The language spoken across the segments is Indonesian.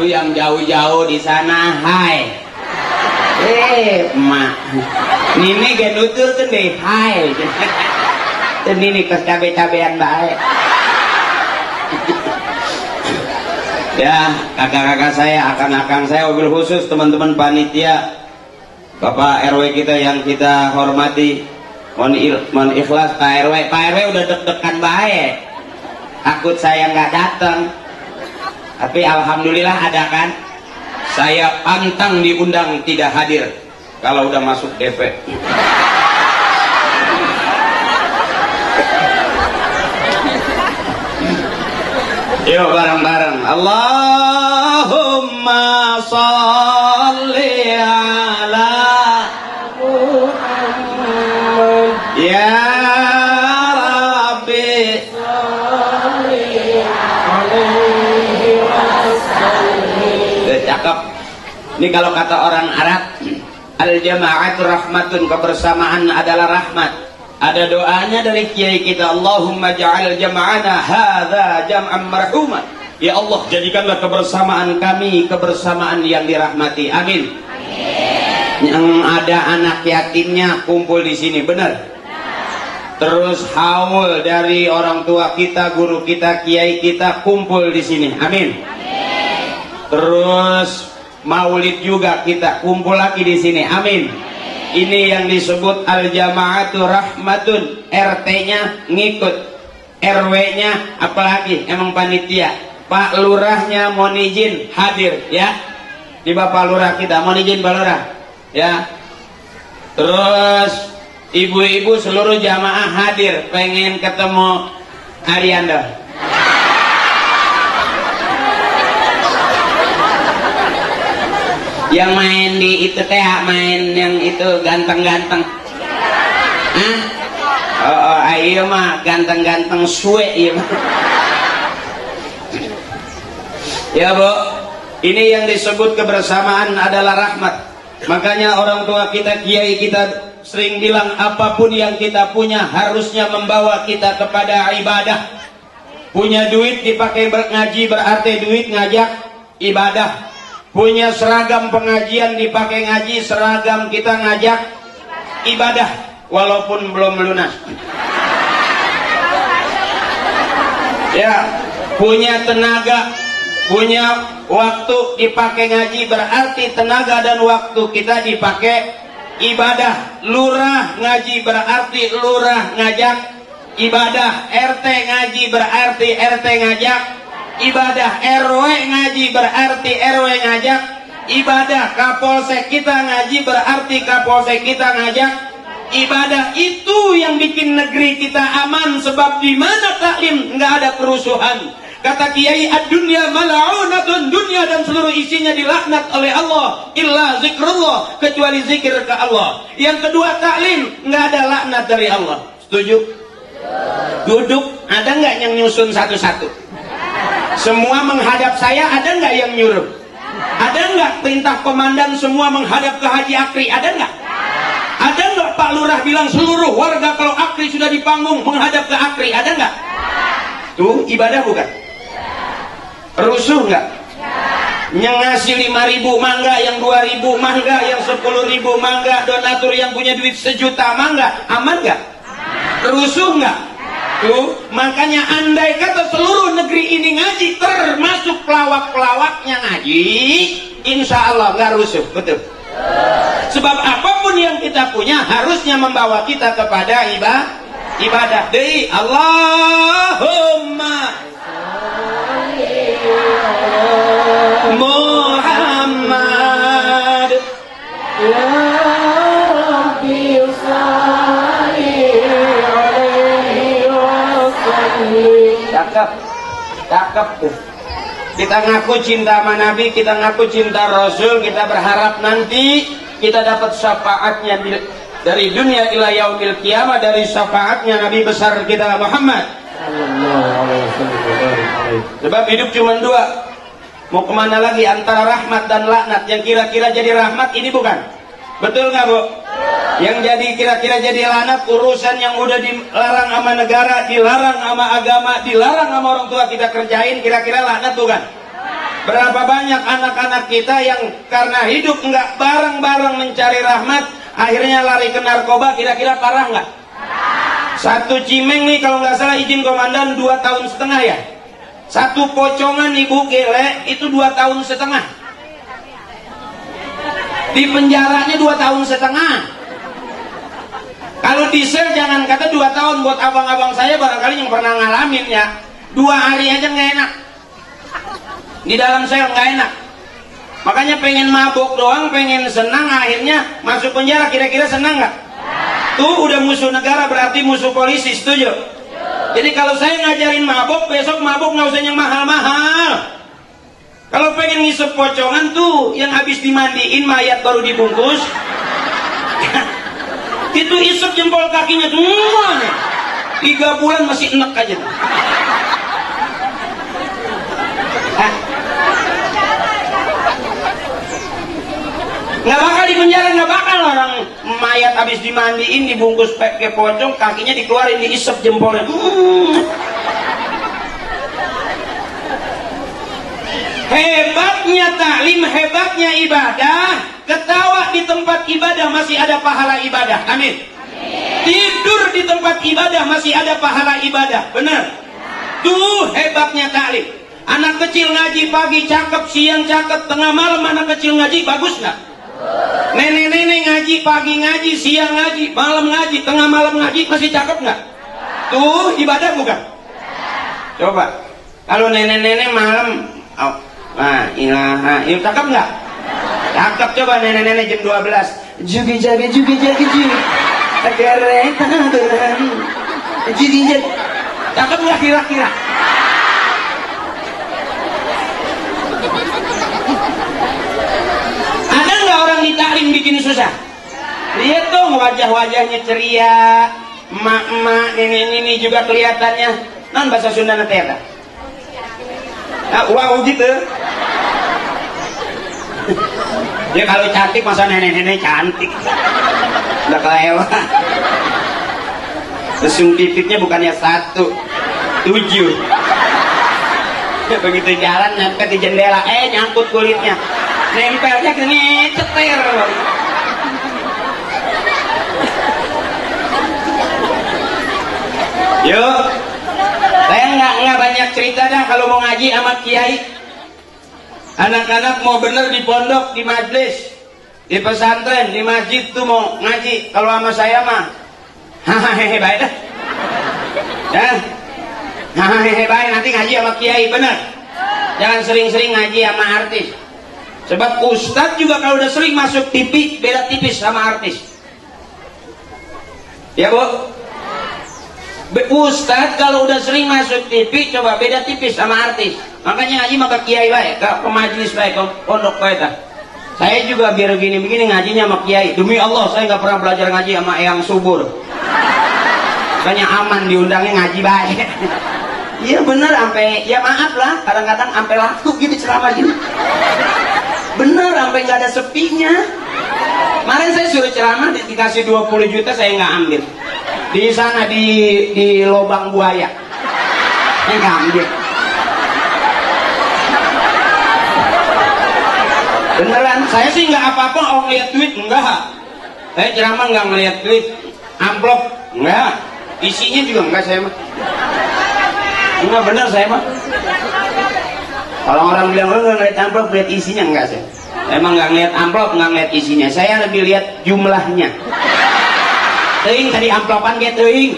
Tuh yang jauh-jauh di sana, hai. Emak. Nini ge nuturkeun deui, hai. Teu nini kos cabe-cabean bae. Ya, kakak-kakak saya, akang-akang saya, wabil khusus teman-teman panitia, Bapak RW kita yang kita hormati, mohon ikhlas Pak RW. Pak RW udah deg-degan bae. Takut saya nggak datang. Tapi alhamdulillah ada kan. Saya pantang diundang tidak hadir kalau udah masuk DP. Yuk bareng-bareng. Allahumma sholli ala Muhammad. Ya Rabbi sholli alaihi wasallim. Cakep. Ini kalau kata orang Arab, al-jama'atu rahmatun, kebersamaan adalah rahmat. Ada doanya dari kiai kita, Allahumma ja'al jama'ana hadza jam'an marhuma. Ya Allah, jadikanlah kebersamaan kami kebersamaan yang dirahmati. Amin. Amin. Yang ada anak yatimnya kumpul di sini, benar? Terus haul dari orang tua kita, guru kita, kiai kita kumpul di sini. Amin. Amin. Terus maulid juga kita kumpul lagi di sini. Amin. Ini yang disebut al-jama'atu rahmatun. RT-nya ngikut, RW-nya apalagi emang panitia. Pak lurahnya mohon izin hadir ya. Di Bapak lurah kita mohon izin Pak lurah ya. Terus ibu-ibu seluruh jamaah hadir, pengen ketemu Arianda. Yang main di itu teh, main yang itu ganteng-ganteng. Hah? Oh, ayo mah ganteng-ganteng suwe ya. Ya Bu, ini yang disebut kebersamaan adalah rahmat. Makanya orang tua kita, kiai kita sering bilang apapun yang kita punya harusnya membawa kita kepada ibadah. Punya duit dipakai ngaji berarti duit ngajak ibadah. Punya seragam pengajian dipakai ngaji, seragam kita ngajak ibadah walaupun belum lunas. Ya, punya tenaga, punya waktu dipakai ngaji berarti tenaga dan waktu kita dipakai ibadah. Lurah ngaji berarti lurah ngajak ibadah. RT ngaji berarti RT ngajak ibadah. RW ngaji berarti RW ngajak ibadah. Kapolsek kita ngaji berarti kapolsek kita ngajak ibadah. Itu yang bikin negeri kita aman, sebab di mana taklim nggak ada kerusuhan. Kata Kiai, ad-dunya mal'unatun, dunia dan seluruh isinya dilaknat oleh Allah, illa zikrullah, kecuali zikir ke Allah. Yang kedua taklim, nggak ada laknat dari Allah. Setuju? Duduk, ada nggak yang nyusun satu-satu? Semua menghadap saya, ada nggak yang nyuruh? Ada nggak perintah komandan semua menghadap ke Haji Akri? Ada nggak? Ada nggak Pak Lurah bilang seluruh warga kalau Akri sudah di panggung menghadap ke Akri? Ada nggak? Tuh ibadah bukan? Rusuh nggak? Yang ngasih 5.000 mangga, yang 2.000 mangga, yang 10.000 mangga, donatur yang punya duit 1 juta mangga, aman nggak? Rusuh nggak? Tuh, makanya andai kata seluruh negeri ini ngaji, termasuk pelawak-pelawaknya ngaji, insya Allah nggak rusuh, betul. Sebab apapun yang kita punya harusnya membawa kita kepada ibadah. Dei Allahumma Muhammad ya Rabbi salli alaihi wasallim. Cakep tuh. Kita ngaku cinta sama Nabi, kita ngaku cinta Rasul, kita berharap nanti kita dapat syafaatnya dari dunia ila yaumil qiyamah, dari syafaatnya Nabi besar kita Muhammad. Sebab hidup cuma 2. Mau kemana lagi antara rahmat dan laknat? Yang kira-kira jadi rahmat ini bukan? Betul nggak Bu? Yang jadi kira-kira jadi laknat urusan yang udah dilarang sama negara, dilarang sama agama, dilarang sama orang tua kita kerjain, kira-kira laknat bukan? Berapa banyak anak-anak kita yang karena hidup nggak bareng-bareng mencari rahmat, akhirnya lari ke narkoba. Kira-kira parah nggak? Satu cimeng nih kalau nggak salah izin komandan 2 tahun setengah ya. Satu pocongan ibu gele itu 2 tahun setengah. Di penjaranya 2 tahun setengah. Kalau di sel jangan kata 2 tahun, buat abang-abang saya barangkali yang pernah ngalamin ya, 2 hari aja nggak enak. Di dalam sel nggak enak. Makanya pengen mabuk doang, pengen senang, akhirnya masuk penjara. Kira-kira senang nggak? Tuh udah musuh negara, berarti musuh polisi. Setuju? Jadi kalau saya ngajarin mabuk, besok mabuk nggak usah yang mahal-mahal. Kalau pengen ngisep pocongan tuh yang habis dimandiin mayat baru dibungkus, itu isep jempol kakinya semua. 3 bulan masih enek aja. Nggak bakal di penjara, nggak bakal. Orang mayat habis dimandiin dibungkus pakai pocong, kakinya dikeluarin, diisep jempolnya. Hebatnya taklim, hebatnya ibadah. Ketawa di tempat ibadah masih ada pahala ibadah. Amin. Tidur di tempat ibadah masih ada pahala ibadah. Benar? Tuh hebatnya taklim. Anak kecil ngaji pagi cakep, siang cakep, tengah malam anak kecil ngaji, bagus nggak? Nenek-nenek ngaji pagi ngaji, siang ngaji, malam ngaji, tengah malam ngaji, masih cakep nggak? Tuh ibadah bukan? Coba kalau nenek-nenek malam, oh, nah ilaha, ini cakep nggak? Cakep. Coba nenek-nenek jam 12, jugi jaga jugi jaga jugi, agar reta berlari, jugi jaga, cakep nggak kira-kira? Ada nggak orang di taklim bikin susah? Lihat dong wajah-wajahnya ceria, emak-emak, nenek-nenek juga kelihatannya non bahasa Sunda nanti ya. Wow gitu. Ya kalau cantik masa nenek-nenek cantik, udah kelewat. Lesung titiknya bukannya 1, 7. Begitu jalan nyangkut di jendela, nyangkut kulitnya, nempelnya gini cetir. Yuk, saya nggak banyak cerita dah kalau mau ngaji sama kiai. Anak-anak mau bener di pondok, di majlis, di pesantren, di masjid tuh mau ngaji. Kalau sama saya mah, hahaha baik dah. Dan hahaha baik, nanti ngaji sama kiai bener. Jangan sering-sering ngaji sama artis. Sebab ustadz juga kalau udah sering masuk TV beda tipis sama artis. Ya bu? Ustadz kalau udah sering masuk TV coba beda tipis sama artis. Makanya ngaji maka kiai baik, ke majelis baik, ke pondok baik. Saya juga biar begini-begini ngajinya sama kiai. Demi Allah saya nggak pernah belajar ngaji sama Eyang Subur. Makanya aman diundangnya ngaji baik. Iya bener, sampai ya maaf lah kadang-kadang sampai laku gitu ceramah gini. Bener sampai nggak ada sepinya. Kemarin saya suruh ceramah dikasih 20 juta saya nggak ambil. Di sana di lubang buaya. Saya nggak ambil. Beneran, saya sih nggak apa-apa orang lihat duit enggak. Saya ceramah nggak ngeliat duit, amplop enggak, isinya juga enggak saya mah. Enggak bener saya mah. Kalau orang bilang lu nggak ngeliat amplop, lihat isinya enggak saya. Emang nggak ngeliat amplop, nggak ngeliat isinya. Saya lebih lihat jumlahnya. Teuing tadi amplopan ge teuing.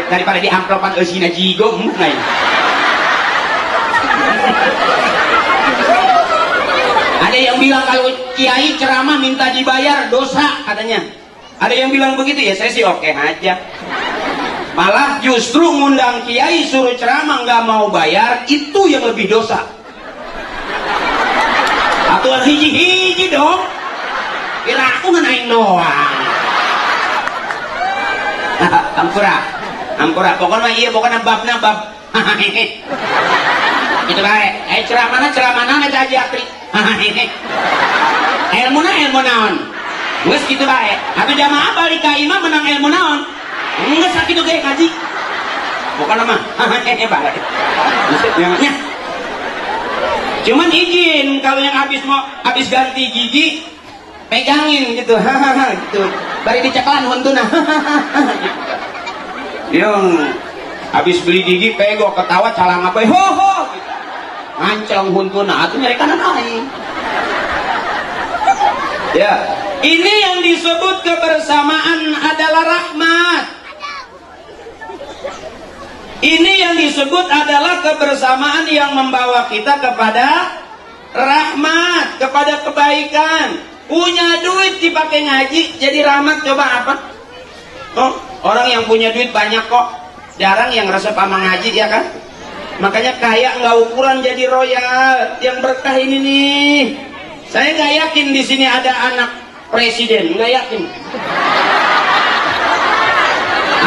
Daripada di amplopan eusina jigo ngai. Ada yang bilang kalau kiai ceramah minta dibayar dosa katanya. Ada yang bilang begitu ya, saya sih oke aja. Malah justru ngundang kiai suruh ceramah nggak mau bayar itu yang lebih dosa. Aturan hiji-hiji dong. Kira aku ngenain doang. Ampura. Pokoknya iya, pokoknya babna bab. Itu baik. Ceramahna aja atri. Ilmu naon. Geus kitu bae. Atuh jamaah balik ka imam menang ilmu naon? Geus sakitu ge ngaji. Pokona mah bae. Nya. Cuman izin kalau yang habis ganti gigi pegangin gitu, hahaha gitu. Bari diceklan huntuna. Yang habis beli gigi pego ketawa calama bae ho ho. Ngancong huntuna atuh nyari kanan aing. Ya, ini yang disebut kebersamaan adalah rahmat. Ini yang disebut adalah kebersamaan yang membawa kita kepada rahmat, kepada kebaikan. Punya duit dipakai ngaji jadi rahmat, coba apa? Oh, orang yang punya duit banyak kok, jarang yang resep sama ngaji, ya kan? Makanya kaya nggak ukuran jadi royal, yang berkah ini nih. Saya nggak yakin di sini ada anak presiden, nggak yakin.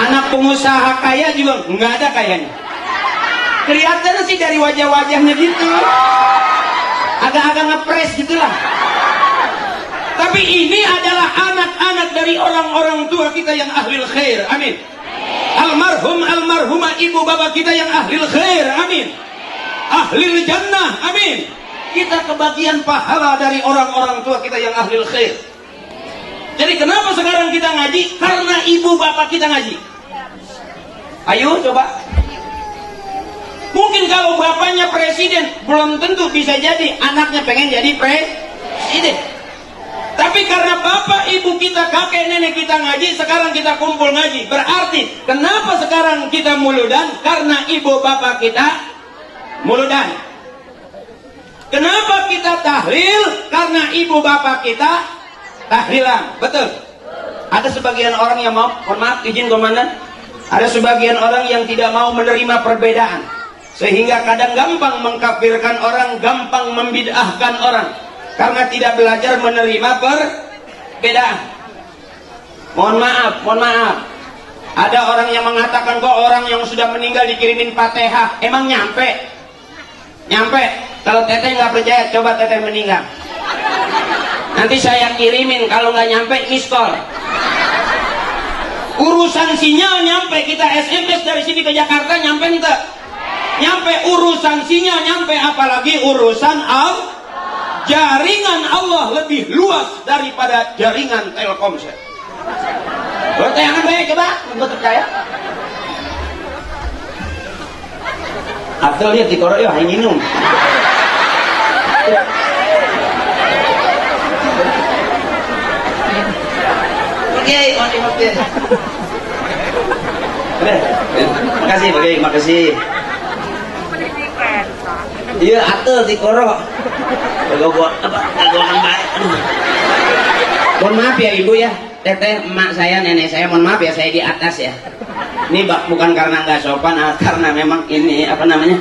Anak pengusaha kaya juga nggak ada kayaknya. Kelihatan sih dari wajah-wajahnya gitu, agak-agak ngepres gitulah. Tapi ini adalah anak-anak dari orang-orang tua kita yang ahlil khair, amin. Almarhumah ibu bapak kita yang ahlil khair, amin. Ahlil jannah, amin. Kita kebagian pahala dari orang-orang tua kita yang ahlil khair. Jadi kenapa sekarang kita ngaji? Karena ibu bapak kita ngaji. Ayo coba. Mungkin kalau bapaknya presiden, belum tentu bisa jadi anaknya pengen jadi presiden. Tapi karena bapak ibu kita, kakek nenek kita ngaji, sekarang kita kumpul ngaji. Berarti kenapa sekarang kita muludan? Karena ibu bapak kita muludan. Kenapa kita tahlil? Karena ibu bapak kita tahlilan. Betul. Ada sebagian orang yang mau, mohon maaf izin komandan, ada sebagian orang yang tidak mau menerima perbedaan, sehingga kadang gampang mengkafirkan orang, gampang membid'ahkan orang, karena tidak belajar menerima perbedaan. Mohon maaf. Ada orang yang mengatakan kok orang yang sudah meninggal dikirimin Fatihah, emang nyampe? Kalau teteh nggak percaya, coba teteh meninggal. Nanti saya kirimin, kalau nggak nyampe miss call. Urusan sinyal nyampe, kita SMS dari sini ke Jakarta nyampe enggak? Nyampe. Urusan sinyal nyampe, apalagi urusan jaringan Allah lebih luas daripada jaringan Telkomsel. Bertayangan baik coba, betul percaya? Atau lihat di koro ya, ini minum. Oke. Makasih. Iya, atul di koro. Gua akan baik. Mohon maaf ya ibu ya, teteh, emak saya, nenek saya, mohon maaf ya saya di atas ya. Ini bukan karena nggak sopan, karena memang ini apa namanya?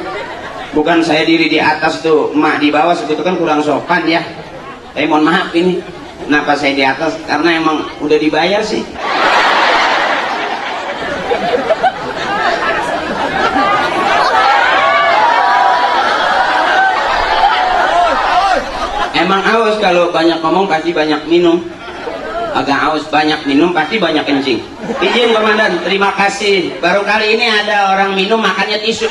Bukan saya diri di atas tuh, emak di bawah, segitu kan kurang sopan ya. Tapi mohon maaf ini, kenapa saya di atas? Karena emang udah dibayar sih. Emang haus, kalau banyak ngomong pasti banyak minum. Agak haus, banyak minum pasti banyak kencing. Izin komandan, terima kasih. Baru kali ini ada orang minum makannya tisu.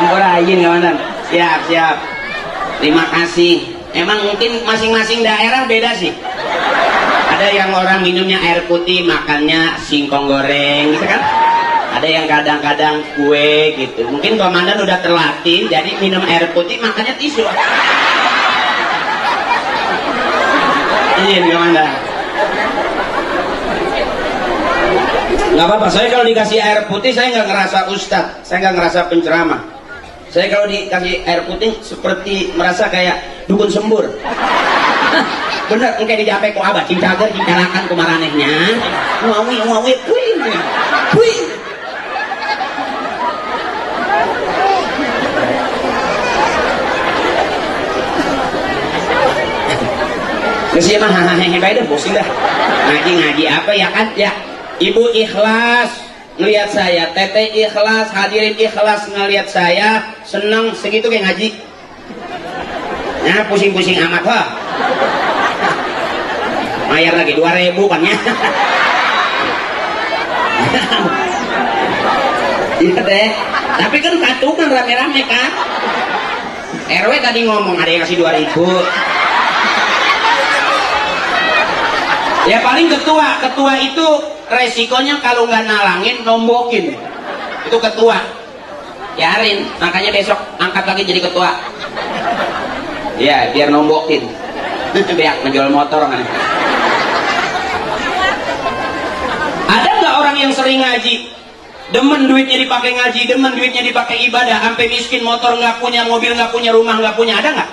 Ampura izin komandan. Siap. Terima kasih. Emang mungkin masing-masing daerah beda sih. Ada yang orang minumnya air putih, makannya singkong goreng gitu kan. Ada yang kadang-kadang kue gitu. Mungkin komandan udah terlatih, jadi minum air putih makannya tisu. Izin komandan. Nggak apa-apa, saya kalau dikasih air putih saya nggak ngerasa ustadz, saya nggak ngerasa penceramah. Saya kalau dikasih air putih seperti merasa kayak dukun sembur. Bener, engke dijape ku abah cincager cincalakan kumaranehnya. Ngawi, puing. Geus mah hahaha bae dah bosin dah. Ngaji apa ya kan ya. Ibu ikhlas ngelihat saya, teteh ikhlas, hadirin ikhlas ngelihat saya, seneng segitu kayak ngaji. Nah, pusing-pusing amat ha. bayar lagi 2.000 kan ya. Iya deh, tapi kan katungan rame-rame kan. RW tadi ngomong ada yang kasih 2.000. Ya paling ketua itu resikonya kalau nggak nalangin nombokin, itu ketua. Biarin, makanya besok angkat lagi jadi ketua. Ya biar nombokin. Biar ngejual motor kan. Ada nggak orang yang sering ngaji, demen duitnya dipakai ngaji, demen duitnya dipakai ibadah, sampai miskin, motor nggak punya, mobil nggak punya, rumah nggak punya, ada nggak?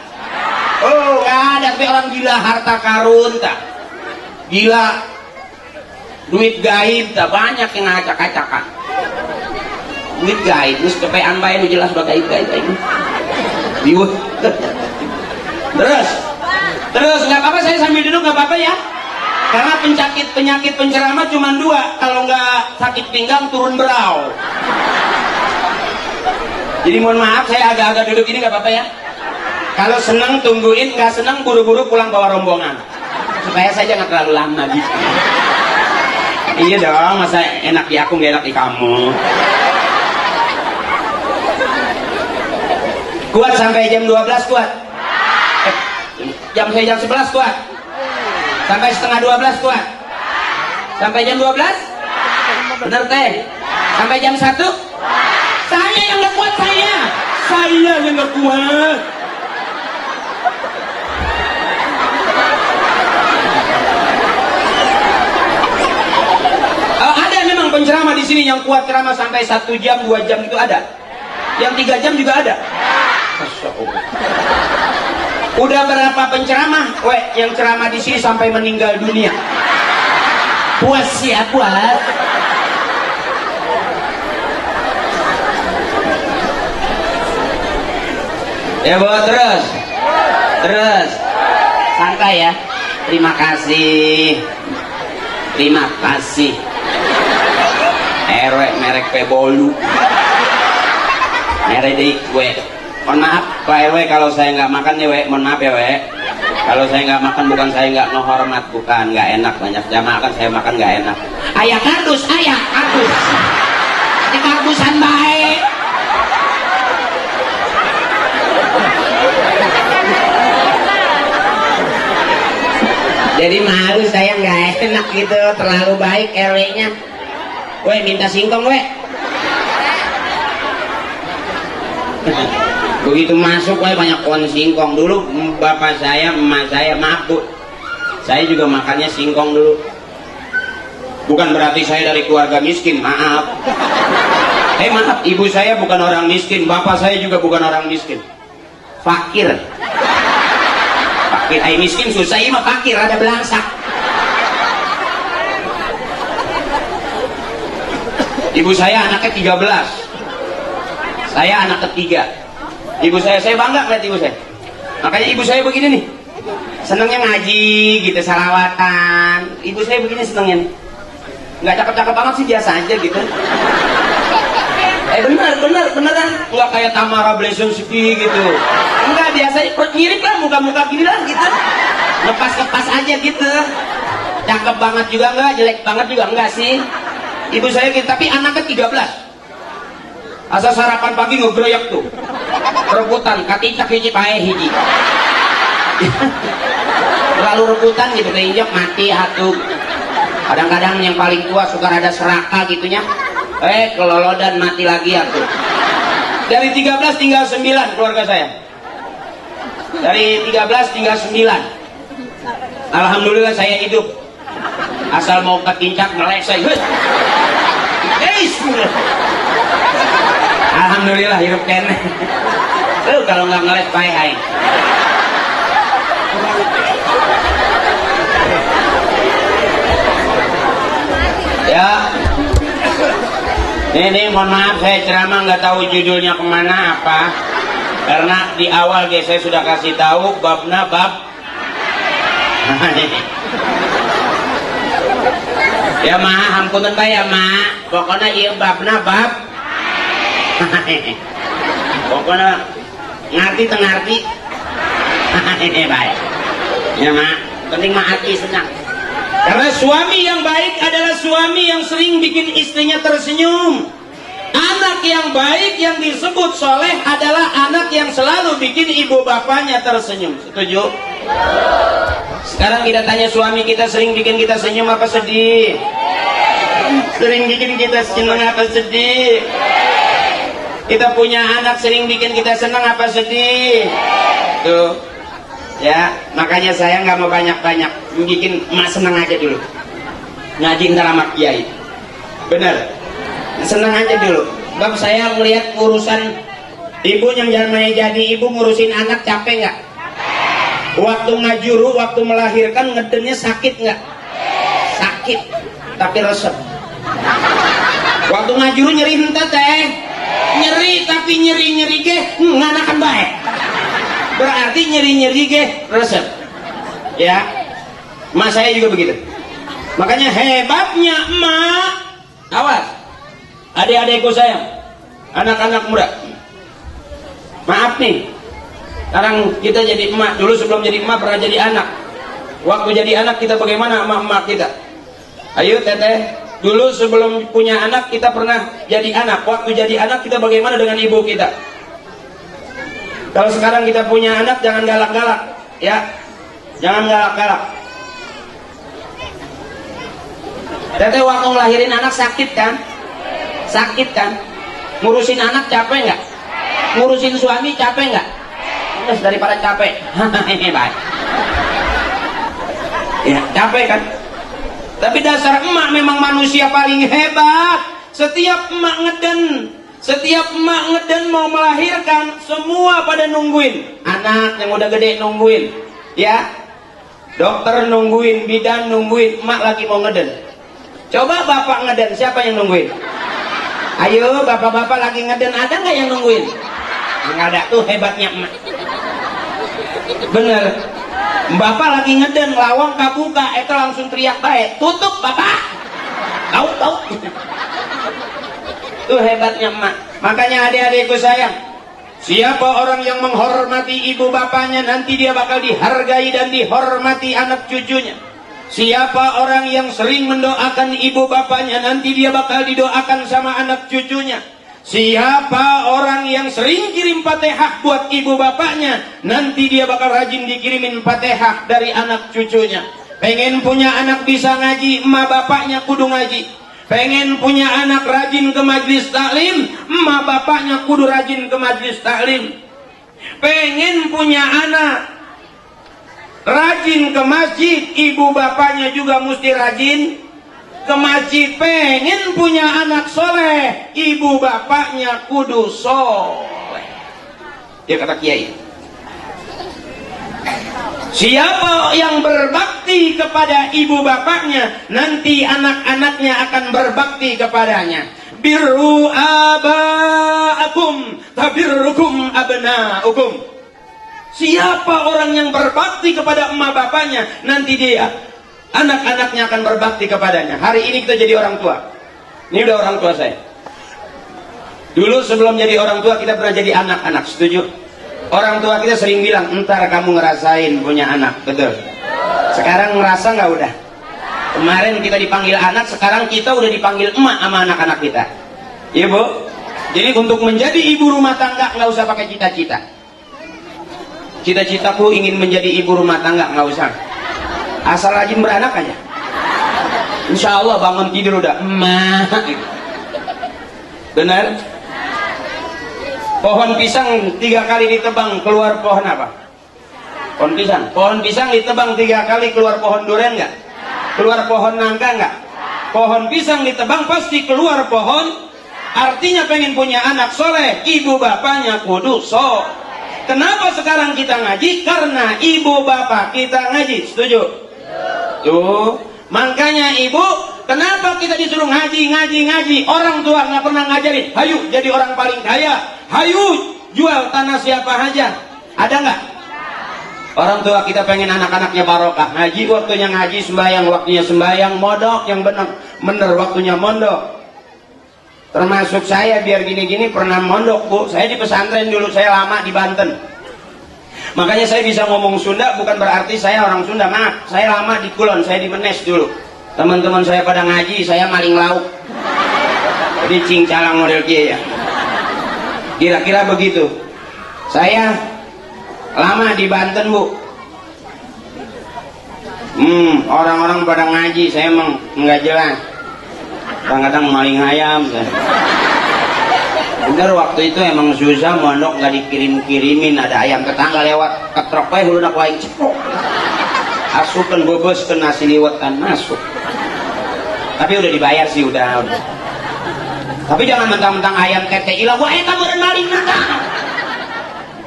Oh nggak ada. Tapi orang gila harta karun tak, gila duit gaib tak, banyak yang ngacak-acakan duit gaib. Terus kepean bae nu jelas udah gaib biut. terus nggak apa-apa, saya sambil duduk nggak apa-apa ya. Karena penyakit penceramah cuma 2, kalau nggak sakit pinggang turun berau. Jadi mohon maaf saya agak-agak duduk ini nggak apa-apa ya. Kalau seneng tungguin, nggak seneng buru-buru pulang bawa rombongan supaya saya jangan terlalu lama gitu. Iya dong, masa enak di aku nggak enak di kamu. Kuat sampai jam 12 kuat. Jam 11 kuat. Sampai setengah 12 kuat. Sampai jam 12? Bener teh? Sampai jam 1? Saya yang gak kuat, saya yang gak kuat. Ada memang penceramah di sini yang kuat ceramah sampai 1 jam, 2 jam itu ada. Yang 3 jam juga ada. Masya Allah. Udah berapa penceramah, yang ceramah di sini sampai meninggal dunia? Puas ya, puas. Ya bawa terus, santai ya. Terima kasih. RW merek Pebolu, merek Dikwe. Mohon maaf Pak RW kalau saya nggak makan nih mohon maaf ya kalau saya nggak makan bukan saya nggak menghormat, bukan nggak enak, banyak jamaah kan saya makan nggak enak. Ayah kardus di kardusan baik. Jadi malu saya nggak enak gitu, terlalu baik RW-nya. Minta singkong Begitu masuk banyak pohon singkong. Dulu bapak saya, emak saya, maaf bu, saya juga makannya singkong dulu. Bukan berarti saya dari keluarga miskin, maaf. Maaf, ibu saya bukan orang miskin, bapak saya juga bukan orang miskin, fakir. Miskin susah, ini mah fakir, ada belangsak. Ibu saya anaknya 13, saya anak ketiga. Ibu saya bangga ngeliat ibu saya. Makanya ibu saya begini nih, senengnya ngaji gitu, salawatan. Ibu saya begini senengnya nih. Nggak cakep-cakep banget sih, biasa aja gitu. Beneran. Nggak kayak Tamara Blesowski gitu. Enggak, biasa, mirip lah muka-muka gini lah gitu. Lepas aja gitu. Cakep banget juga enggak, jelek banget juga enggak sih. Ibu saya gitu, tapi anaknya 13. Asal sarapan pagi ngegroyak tuh. Rebutan, katicak hiji pae hiji. Lalu rebutan gitu, keinjak mati hatu. Kadang-kadang yang paling tua suka ada seraka gitunya. Kelolodan mati lagi hatu. Dari 13 tinggal 9 keluarga saya. Dari 13 tinggal 9. Alhamdulillah saya hidup. Asal mau kekincak ngelesai. Alhamdulillah hidup kene. Kalau nggak ngeles pae aing. Ya. Ini mohon maaf saya ceramah nggak tahu judulnya kemana apa. Karena di awal guys saya sudah kasih tahu babna bab. Ya ma, ampunan bae ya ma. Pokoknya ieu babna bab. Pokoknya ngerti tengarti. Baik. Ya ma, penting ma hati senang. Karena suami yang baik adalah suami yang sering bikin istrinya tersenyum. Anak yang baik yang disebut soleh adalah anak yang selalu bikin ibu bapaknya tersenyum. Setuju? Sekarang kita tanya suami kita, sering bikin kita senyum apa sedih? Sering bikin kita senang apa sedih? Kita punya anak sering bikin kita senang apa sedih? Tuh. Ya, makanya saya nggak mau banyak-banyak, bikin emak senang aja dulu. Ngaji ntar sama kiai. Bener. Senang aja dulu. Bang, saya melihat urusan ibu yang namanya jadi ibu ngurusin anak capek nggak? Waktu ngajuru, waktu melahirkan ngedennya sakit nggak? Sakit, tapi resep. Waktu ngajuru nyeri henteu teh, nyeri tapi nyeri ge nganakan baik. Berarti nyeri ge resep. Ya, emak saya juga begitu. Makanya hebatnya emak. Awas, adik-adikku sayang, anak-anak muda. Maaf nih, sekarang kita jadi emak. Dulu sebelum jadi emak pernah jadi anak. Waktu jadi anak kita bagaimana sama emak kita? Ayo teteh, dulu sebelum punya anak kita pernah jadi anak. Waktu jadi anak kita bagaimana dengan ibu kita? Kalau sekarang kita punya anak, jangan galak-galak, ya, jangan galak-galak. Teteh waktu ngelahirin anak sakit kan? Sakit kan? Ngurusin anak capek nggak? Ngurusin suami capek nggak? Terus daripada capek, ini baik. Ya, capek kan? Tapi dasar emak memang manusia paling hebat. Setiap emak ngeden mau melahirkan, semua pada nungguin. Anak yang udah gede nungguin, ya. Dokter nungguin, bidan nungguin, emak lagi mau ngeden. Coba bapak ngeden, siapa yang nungguin? Ayo, bapak-bapak lagi ngeden, ada nggak yang nungguin? Nggak ada, tuh hebatnya emak. Bener. Bapak lagi ngeden, lawang kabuka, itu langsung teriak baik, tutup bapak. Tahu. Itu hebatnya emak. Makanya adik-adikku sayang, siapa orang yang menghormati ibu bapaknya, nanti dia bakal dihargai dan dihormati anak cucunya. Siapa orang yang sering mendoakan ibu bapaknya, nanti dia bakal didoakan sama anak cucunya. Siapa orang yang sering kirim Fatihah buat ibu bapaknya, nanti dia bakal rajin dikirimin Fatihah dari anak cucunya. Pengen punya anak bisa ngaji, emak bapaknya kudu ngaji. Pengen punya anak rajin ke majlis taklim, emak bapaknya kudu rajin ke majlis taklim. Pengen punya anak rajin ke masjid, ibu bapaknya juga mesti rajin ke masjid. Pengen punya anak soleh, ibu bapaknya kudu soleh. Dia kata kiai, siapa yang berbakti kepada ibu bapaknya, nanti anak-anaknya akan berbakti kepadanya. Birru aba'akum tabirrukum abna'ukum. Siapa orang yang berbakti kepada emak bapaknya, nanti dia, anak-anaknya akan berbakti kepadanya. Hari ini kita jadi orang tua. Ini udah orang tua saya. Dulu sebelum jadi orang tua kita pernah jadi anak-anak, setuju? Orang tua kita sering bilang, entar kamu ngerasain punya anak, betul? Sekarang ngerasa nggak udah? Kemarin kita dipanggil anak, sekarang kita udah dipanggil emak sama anak-anak kita. Iya bu? Jadi untuk menjadi ibu rumah tangga nggak usah pakai cita-cita. Cita-citaku ingin menjadi ibu rumah tangga, nggak usah. Asal rajin beranak aja. Insya Allah bangun tidur udah emak. Benar? Pohon pisang 3 kali ditebang keluar pohon apa? Pohon pisang. Pohon pisang ditebang 3 kali keluar pohon durian nggak? Keluar pohon nangka nggak? Pohon pisang ditebang pasti keluar pohon. Artinya pengen punya anak soleh, ibu bapaknya kudu soleh. Kenapa sekarang kita ngaji? Karena ibu bapak kita ngaji. Setuju? Tuh. Makanya ibu, kenapa kita disuruh ngaji? Orang tua nggak pernah ngajarin. Hayu jadi orang paling kaya. Hayu jual tanah siapa aja. Ada nggak? Orang tua kita pengen anak-anaknya barokah. Ngaji waktunya ngaji, sembahyang waktunya sembahyang, mondok yang bener waktunya mondok. Termasuk saya biar gini-gini pernah mondok bu. Saya di pesantren dulu, saya lama di Banten. Makanya saya bisa ngomong Sunda bukan berarti saya orang Sunda, maaf. Saya lama di Kulon, saya di Menes dulu. Teman-teman saya pada ngaji, saya maling lauk. Jadi cingcalang model kia ya. Kira-kira begitu. Saya lama di Banten, Bu. Orang-orang pada ngaji, saya emang nggak jelas. Kadang-kadang maling ayam. Bener waktu itu emang susah mondok, nggak dikirim-kirimin. Ada ayam tetangga lewat ketrok wae hulunak wae ceprok. Asupan bebes ke nasi liwetan masuk. Tapi udah dibayar sih udah. Tapi jangan mentang-mentang ayam tete ilang wae eta meureun maling nata.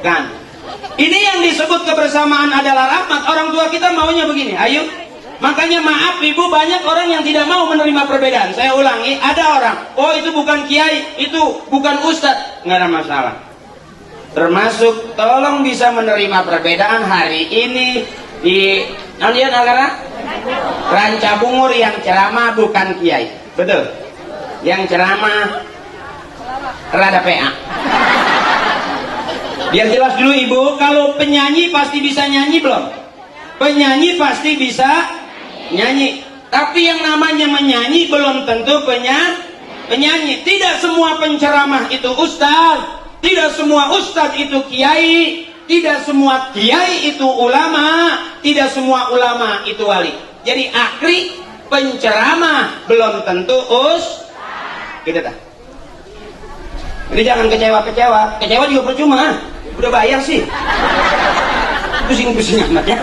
Kan? Ini yang disebut kebersamaan adalah rahmat. Orang tua kita maunya begini. Ayo. Makanya maaf ibu, banyak orang yang tidak mau menerima perbedaan. Saya ulangi, ada orang, oh itu bukan kiai, itu bukan ustadz, nggak ada masalah. Termasuk tolong bisa menerima perbedaan hari ini di negara Ranca Bungur yang ceramah bukan kiai, betul? Yang ceramah rada PA. Biar jelas dulu ibu, kalau penyanyi pasti bisa nyanyi belum? Penyanyi pasti bisa nyanyi, tapi yang namanya menyanyi belum tentu penyanyi. Tidak semua penceramah itu ustaz, tidak semua ustaz itu kiai, tidak semua kiai itu ulama, tidak semua ulama itu wali. Jadi akri penceramah belum tentu gitu dah. Jadi jangan kecewa juga percuma, udah bayar sih. Pusing-pusing amat ya,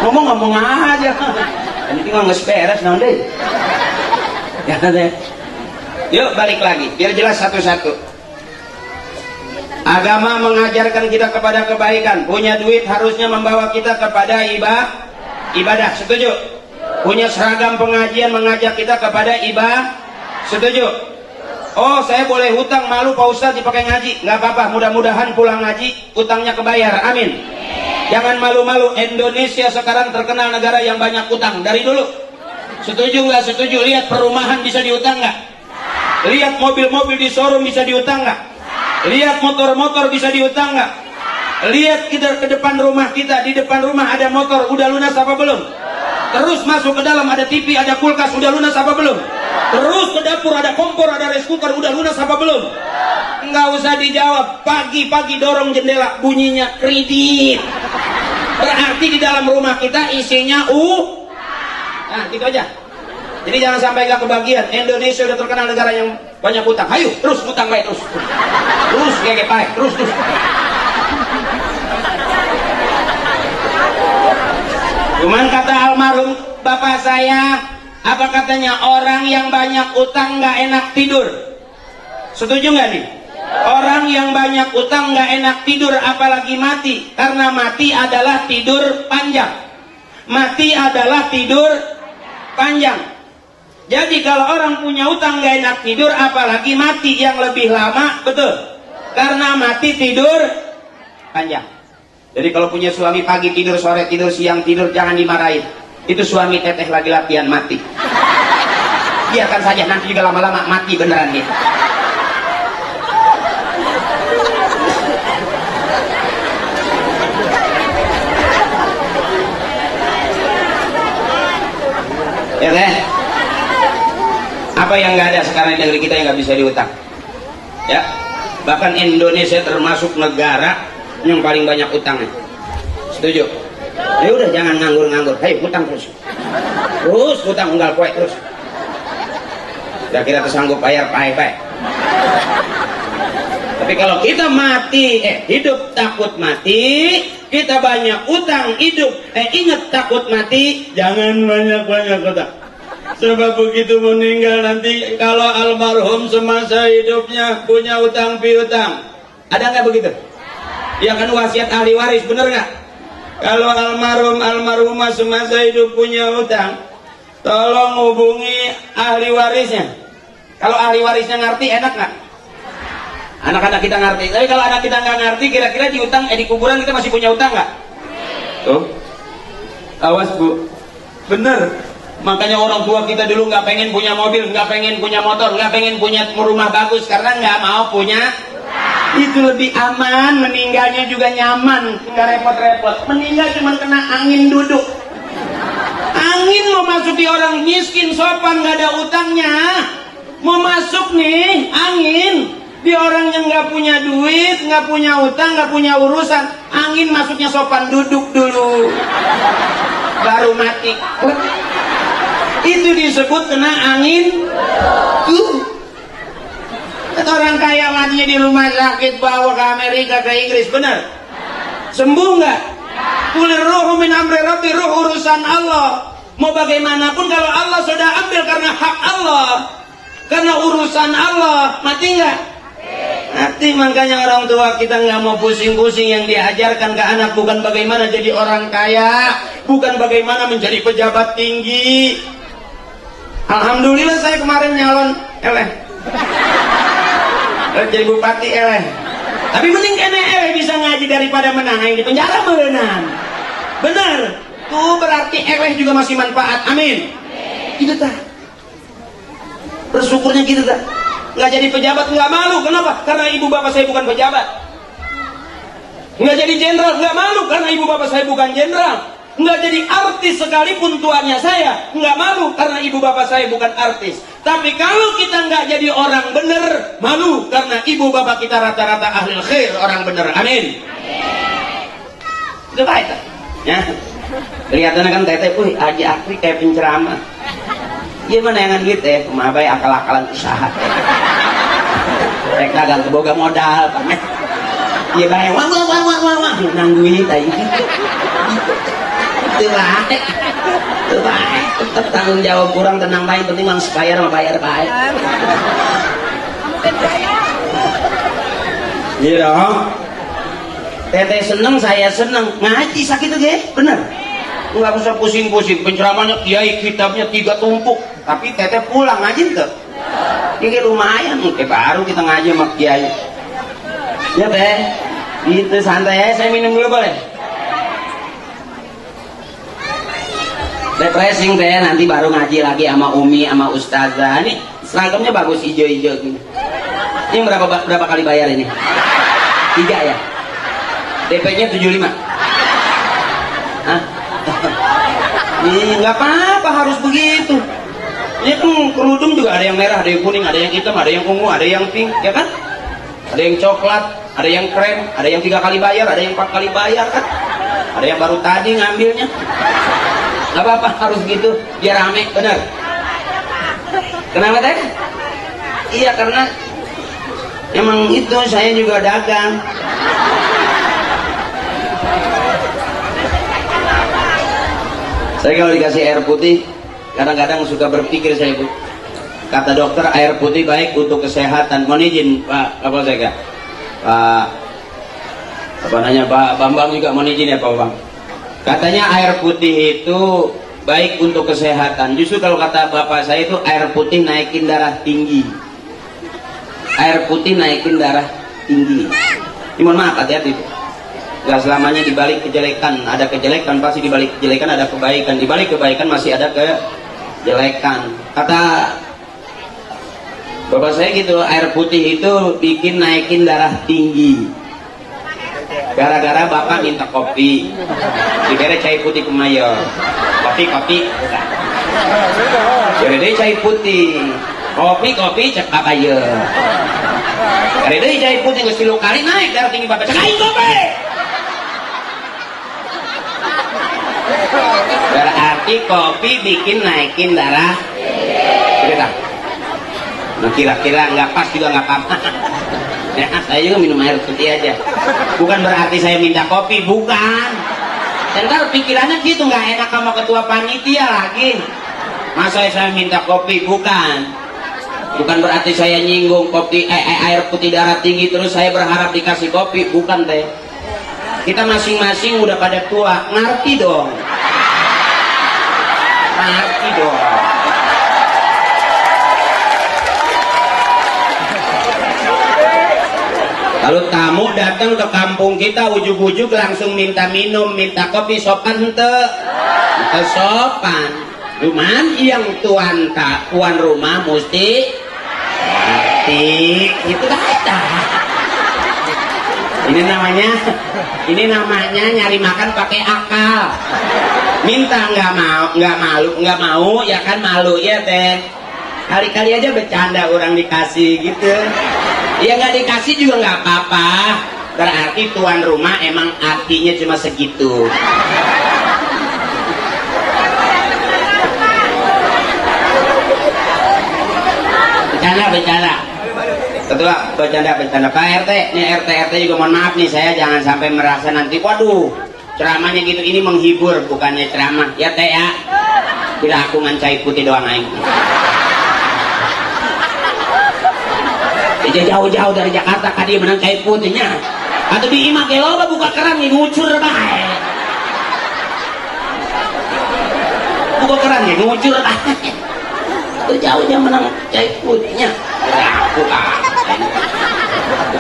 ngomong aja. Ini tinggal nge-beres nanti. Ya nanti. Yuk balik lagi, biar jelas satu-satu. Agama mengajarkan kita kepada kebaikan. Punya duit harusnya membawa kita kepada ibadah. Setuju? Punya seragam pengajian mengajak kita kepada ibadah. Setuju? Oh saya boleh hutang, malu Pak Ustadz dipakai ngaji. Nggak apa-apa, mudah-mudahan pulang ngaji utangnya kebayar. Amin. Jangan malu-malu. Indonesia sekarang terkenal negara yang banyak utang dari dulu. Setuju nggak setuju? Lihat perumahan bisa diutang nggak? Lihat mobil-mobil di showroom bisa diutang nggak? Lihat motor-motor bisa diutang nggak? Lihat kita ke depan rumah kita, di depan rumah ada motor, udah lunas apa belum? Terus masuk ke dalam ada TV, ada kulkas, udah lunas apa belum? Terus ke dapur ada kompor, ada rice cooker, udah lunas apa belum? Nggak usah dijawab. Pagi-pagi dorong jendela, bunyinya kredit. Berarti di dalam rumah kita isinya nah gitu aja. Jadi jangan sampai nggak kebagian. Indonesia udah terkenal negara yang banyak utang. Ayo terus utang baik terus. Terus kayak baik terus. Cuman kata almarhum bapak saya, apa katanya, orang yang banyak utang nggak enak tidur. Setuju nggak nih? Orang yang banyak utang nggak enak tidur, apalagi mati. Karena mati adalah tidur panjang. Mati adalah tidur panjang. Jadi kalau orang punya utang nggak enak tidur, apalagi mati yang lebih lama, betul? Karena mati tidur panjang. Jadi kalau punya suami pagi tidur, sore tidur, siang tidur, jangan dimarahin. Itu suami teteh lagi latihan mati. Biarkan saja, nanti juga lama-lama mati beneran dia. Ya teh, apa yang nggak ada sekarang di negeri kita yang nggak bisa diutang? Ya, bahkan Indonesia termasuk negara yang paling banyak utangnya. Setuju? Ya udah jangan nganggur-nganggur. Hei, utang terus utang unggal kue terus. Kira-kira tersanggup bayar pae-pae. Tapi kalau kita mati, hidup takut mati, kita banyak utang hidup, ingat takut mati, jangan banyak-banyak utang. Sebab begitu meninggal nanti, kalau almarhum semasa hidupnya punya utang piutang, ada nggak begitu? Ya kan wasiat ahli waris, bener nggak? Kalau almarhumah semasa hidup punya utang, tolong hubungi ahli warisnya. Kalau ahli warisnya ngerti, enak nggak? Anak-anak kita ngerti. Tapi kalau anak kita nggak ngerti, kira-kira di utang, di kuburan kita masih punya utang nggak? Tuh, awas bu, bener. Makanya orang tua kita dulu nggak pengen punya mobil, nggak pengen punya motor, nggak pengen punya rumah bagus karena nggak mau punya Itu lebih aman, meninggalnya juga nyaman, nggak repot-repot. Meninggal cuma kena angin duduk. Angin mau masuk di orang miskin sopan nggak ada utangnya. Mau masuk nih angin di orang yang nggak punya duit, nggak punya utang, nggak punya urusan. Angin masuknya sopan, duduk dulu, baru mati. Itu disebut kena angin. Orang kaya matinya di rumah sakit, bawa ke Amerika, ke Inggris, benar? Sembuh nggak? Kulir ruhu min amri rabbi, ruh urusan Allah. Mau bagaimanapun kalau Allah sudah ambil karena hak Allah, karena urusan Allah, mati nggak? Mati. Makanya orang tua kita nggak mau pusing-pusing. Yang diajarkan ke anak bukan bagaimana jadi orang kaya, bukan bagaimana menjadi pejabat tinggi. Alhamdulillah saya kemarin nyalon jadi bupati tapi mending kena bisa ngaji daripada menang yang di penjara menang. Benar tuh, berarti juga masih manfaat. Amin. Gitu tak, bersyukurnya gitu tak. Nggak jadi pejabat nggak malu. Kenapa? Karena ibu bapak saya bukan pejabat. Nggak jadi jenderal nggak malu karena ibu bapak saya bukan jenderal. Nggak jadi artis sekalipun tuannya saya nggak malu karena ibu bapak saya bukan artis. Tapi kalau kita nggak jadi orang bener, malu karena ibu bapak kita rata-rata ahli khair, orang bener. Amin. Itu baik ya. Kelihatannya kan teteh, Haji Akri kayak penceramah. Gimana yang gitu ya? Kemabai akal-akalan usaha. Mereka gak keboga modal, pamer. Iya bayang, wah, nangguin tadi. Itu baik. Itu baik. Tetap tanggung jawab kurang, tenang baik. Penting mang bayar sama bayar baik. Iya dong. Teteh seneng, saya seneng. Ngaji sakit tuh ya, bener. Nggak usah pusing-pusing. Penceramahnya kiai, kitabnya 3 tumpuk. Tapi teteh pulang ngaji tuh. Ini lumayan. Kayak baru kita ngaji sama kiai. Ya teh, itu santai aja. Saya minum dulu boleh? Refreshing teh, nanti baru ngaji lagi sama Umi, sama Ustazah. Ini seragamnya bagus, hijau-hijau gini. Ini berapa kali bayar ini? 3 ya? DP-nya 75. Hah? Nggak apa-apa harus begitu. Ini kan kerudung juga ada yang merah, ada yang kuning, ada yang hitam, ada yang ungu, ada yang pink, ya kan? Ada yang coklat, ada yang krem, ada yang 3 kali bayar, ada yang 4 kali bayar kan? Ada yang baru tadi ngambilnya. Nggak apa-apa harus gitu, biar rame, bener. Kenapa teh? Iya karena emang itu saya juga dagang. Saya kalau dikasih air putih kadang-kadang suka berpikir saya, Bu. Kata dokter air putih baik untuk kesehatan. Mohon izin Pak Kapolsek ya. Pak Bambang juga mohon izin ya Pak Bambang. Katanya air putih itu baik untuk kesehatan. Justru kalau kata bapak saya itu air putih naikin darah tinggi. Air putih naikin darah tinggi. Ini mohon maaf, hati-hati. Gak selamanya dibalik kejelekan ada kejelekan, pasti dibalik kejelekan ada kebaikan, dibalik kebaikan masih ada kejelekan. Kata bapak saya gitu, air putih itu bikin naikin darah tinggi. Gara-gara bapak minta kopi, diberi cai putih kemayo, kopi, jadi cai putih, kopi cek apa ya? Jadi cai putih nggak silu kali naik darah tinggi bapak, cekain kopi. Berarti kopi bikin naikin darah. Nah, kira-kira nggak pas juga nggak apa-apa. Ya, saya juga minum air putih aja. Bukan berarti saya minta kopi, bukan. Ntar pikirannya gitu, nggak enak sama ketua panitia lagi. Masa saya minta kopi, bukan. Bukan berarti saya nyinggung kopi, air putih darah tinggi terus saya berharap dikasih kopi, bukan teh. Kita masing-masing udah pada tua, ngerti dong. Ngerti dong. Kalau tamu datang ke kampung kita ujuk-ujuk langsung minta minum, minta kopi, sopan ente? Ente sopan. Cuman yang tuan rumah mesti ngerti. Itu kata. Ini namanya nyari makan pakai akal. Minta nggak mau ya kan malu ya teh. Kali-kali aja bercanda orang dikasih gitu. Ya nggak dikasih juga nggak apa-apa. Berarti tuan rumah emang artinya cuma segitu. Bercanda. Ketua bercanda Pak RT, nih RT juga mohon maaf nih, saya jangan sampai merasa nanti waduh ceramahnya gitu, ini menghibur bukannya ceramah ya teh ya. Tidak aku ngancai putih doang aing. Jauh-jauh dari Jakarta kadi menang cai putihnya. Atau di imah ke loba buka keran nih ngucur bae. Buka keran nih ngucur bae. Jauh-jauh menang cai putihnya. Aku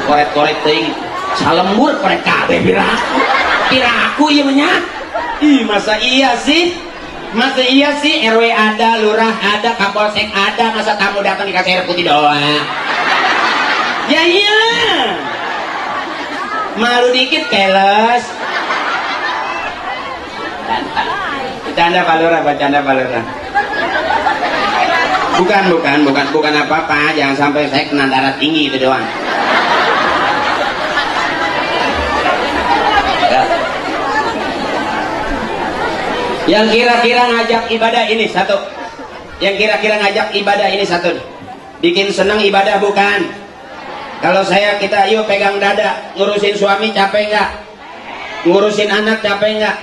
korek-korek teuing salembur korek kabeh piraku ieu mah nya. Ih masa iya sih RW ada, lurah ada, kapolsek ada, masa tamu datang dikasih air putih doang. Ya iya. Malu dikit keles. Bercanda Pak Lurah. Bukan apa-apa, jangan sampai saya kena darah tinggi itu doang. Yang kira-kira ngajak ibadah ini satu. Bikin senang ibadah bukan? Kalau kita yuk pegang dada, ngurusin suami capek nggak? Ngurusin anak capek nggak?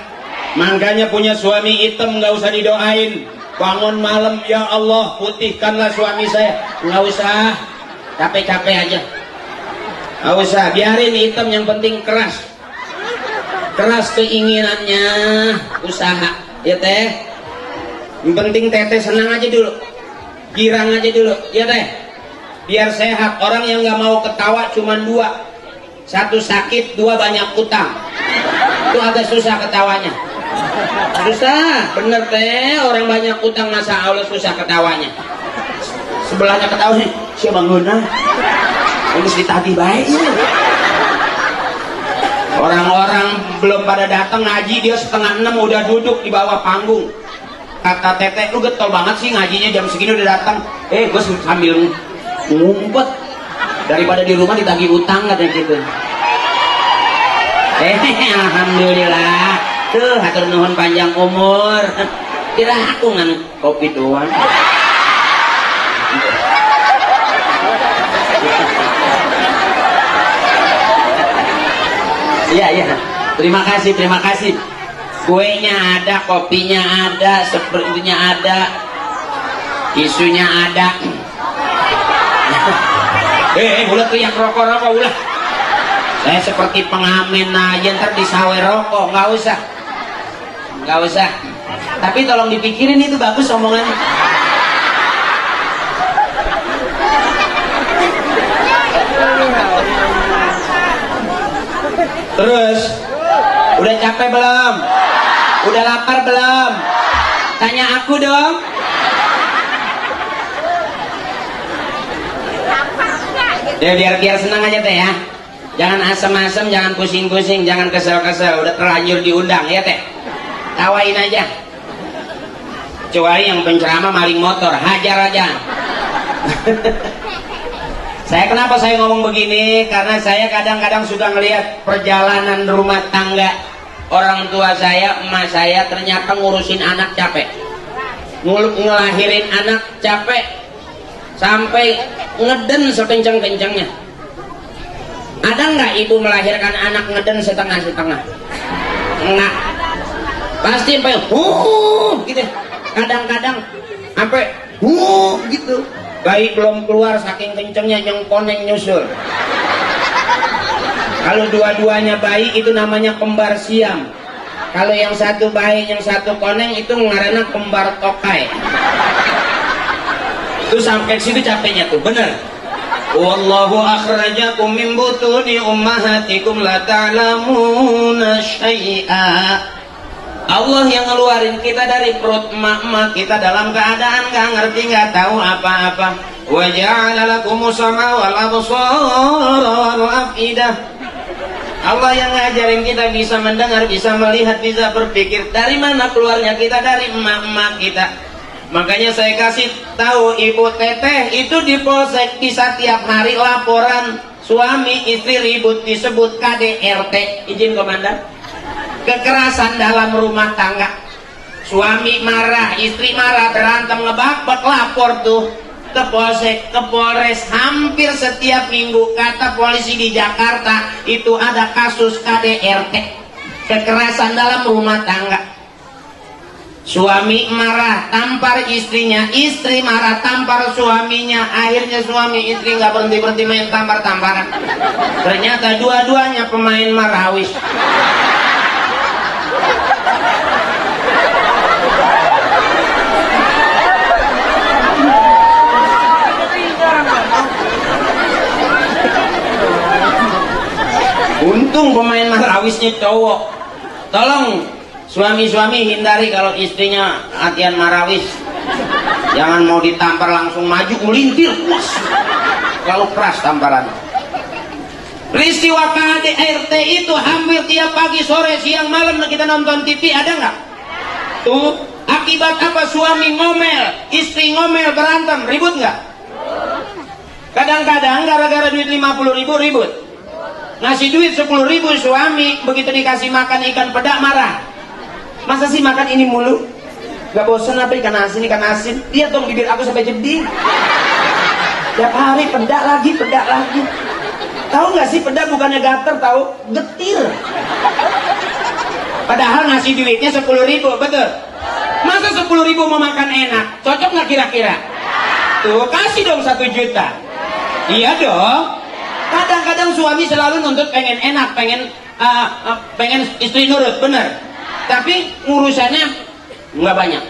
Makanya punya suami hitam nggak usah didoain. Bangun malam, ya Allah putihkanlah suami saya. Nggak usah, capek-capek aja. Nggak usah, biarin hitam, yang penting keras keinginannya, usaha ya teh. Yang penting teteh senang aja dulu, girang aja dulu ya teh, biar sehat. Orang yang nggak mau ketawa cuman dua, satu sakit, dua banyak utang. Itu agak susah ketawanya. Susah, bener teh. Orang banyak utang masa Allah susah ketawanya. Sebelahnya ketawa sih, siapa bangunah? Harus ditagih baik. Orang-orang belum pada datang ngaji, dia 5:30 udah duduk di bawah panggung. Kata teteh, lu getol banget sih ngajinya jam segini udah datang. Gue sambil ngumpet daripada di rumah ditagih utang katanya gitu. Alhamdulillah. Tuh, hatur nuhun panjang umur. Kira aku ngan kopi doang. Iya. Terima kasih. Kuenya ada, kopinya ada, sepertinya ada, isunya ada. Ulah tuh yang rokok ulah. Saya seperti pengamen aja, ntar disawe rokok, nggak usah. Tapi tolong dipikirin, itu bagus omongan. Terus, udah capek belum? Udah lapar belum? Tanya aku dong. Ya biar senang aja teh ya. Jangan asem-asem, jangan pusing-pusing, jangan kesel-kesel. Udah terlanjur diundang ya teh. Tawain aja. Kecuali yang penceramah maling motor, hajar aja. Kenapa saya ngomong begini? Karena saya kadang-kadang suka ngelihat perjalanan rumah tangga orang tua saya, emak saya, ternyata ngurusin anak capek, ngelahirin anak capek, sampai ngeden sekencang-kencangnya. Ada nggak ibu melahirkan anak ngeden setengah-setengah? Enggak. Pasti sampai gitu. Kadang-kadang sampai gitu. Bayi belum keluar saking kencengnya yang koneng nyusul. Kalau dua-duanya bayi itu namanya kembar siam. Kalau yang satu bayi, yang satu koneng itu ngaranna kembar tokai. Itu sampai situ capeknya tuh, bener. Wallahu akhrajakum min butuni ummahatikum la ta'lamuna syai'a. Allah yang ngeluarin kita dari perut emak-emak kita dalam keadaan gak ngerti, gak tahu apa-apa. Wa ja'ala lakumus sam'a wal absara wal afidah. Allah yang ngajarin kita bisa mendengar, bisa melihat, bisa berpikir. Dari mana keluarnya kita? Dari emak-emak kita. Makanya saya kasih tahu Ibu Teteh itu di polsek bisa tiap hari laporan suami istri ribut, disebut KDRT. Izin komandan. Kekerasan dalam rumah tangga. Suami marah, istri marah, berantem ngebakbak, lapor tuh ke polsek, ke Polres. Hampir setiap minggu kata polisi di Jakarta itu ada kasus KDRT, kekerasan dalam rumah tangga. Suami marah tampar istrinya, istri marah tampar suaminya. Akhirnya suami istri nggak berhenti main tampar-tamparan. Ternyata dua-duanya pemain marawis. Untung pemain marawisnya cowok. Tolong suami-suami hindari kalau istrinya latihan marawis. Jangan mau ditampar langsung maju melintir, puas. Kalau keras tamparan. Peristiwa KDRT itu hampir tiap pagi, sore, siang, malam kita nonton TV, ada nggak? Tuh, akibat apa? Suami ngomel, istri ngomel, berantem, ribut nggak? Kadang-kadang gara-gara duit 50.000 ribut. Ngasih duit 10.000 suami, begitu dikasih makan ikan pedak marah. Masa sih makan ini mulu? Gak bosan apa ikan asin, ikan asin? Lihat dong bibir aku sampai jeding. Tiap hari pedak lagi, pedak lagi. Tahu nggak sih pedak bukannya gater, tahu? Getir. Padahal ngasih duitnya 10.000, betul? Masa 10.000 mau makan enak? Cocok nggak kira-kira? Tuh kasih dong 1 juta. Iya dong. Kadang-kadang suami selalu nuntut pengen enak, pengen istri nurut, bener. Tapi urusannya nggak banyak.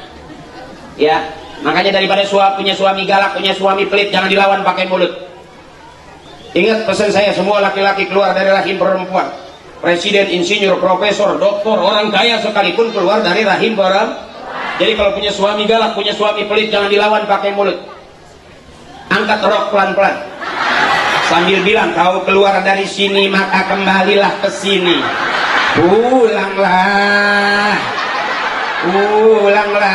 Ya, makanya daripada punya suami galak, punya suami pelit, jangan dilawan pakai mulut. Ingat pesan saya, semua laki-laki keluar dari rahim perempuan. Presiden, insinyur, profesor, doktor, orang kaya sekalipun keluar dari rahim perempuan. Jadi kalau punya suami galak, punya suami pelit, jangan dilawan pakai mulut. Angkat rok pelan-pelan. Sambil bilang, kau keluar dari sini maka kembalilah ke sini. Pulanglah, pulanglah.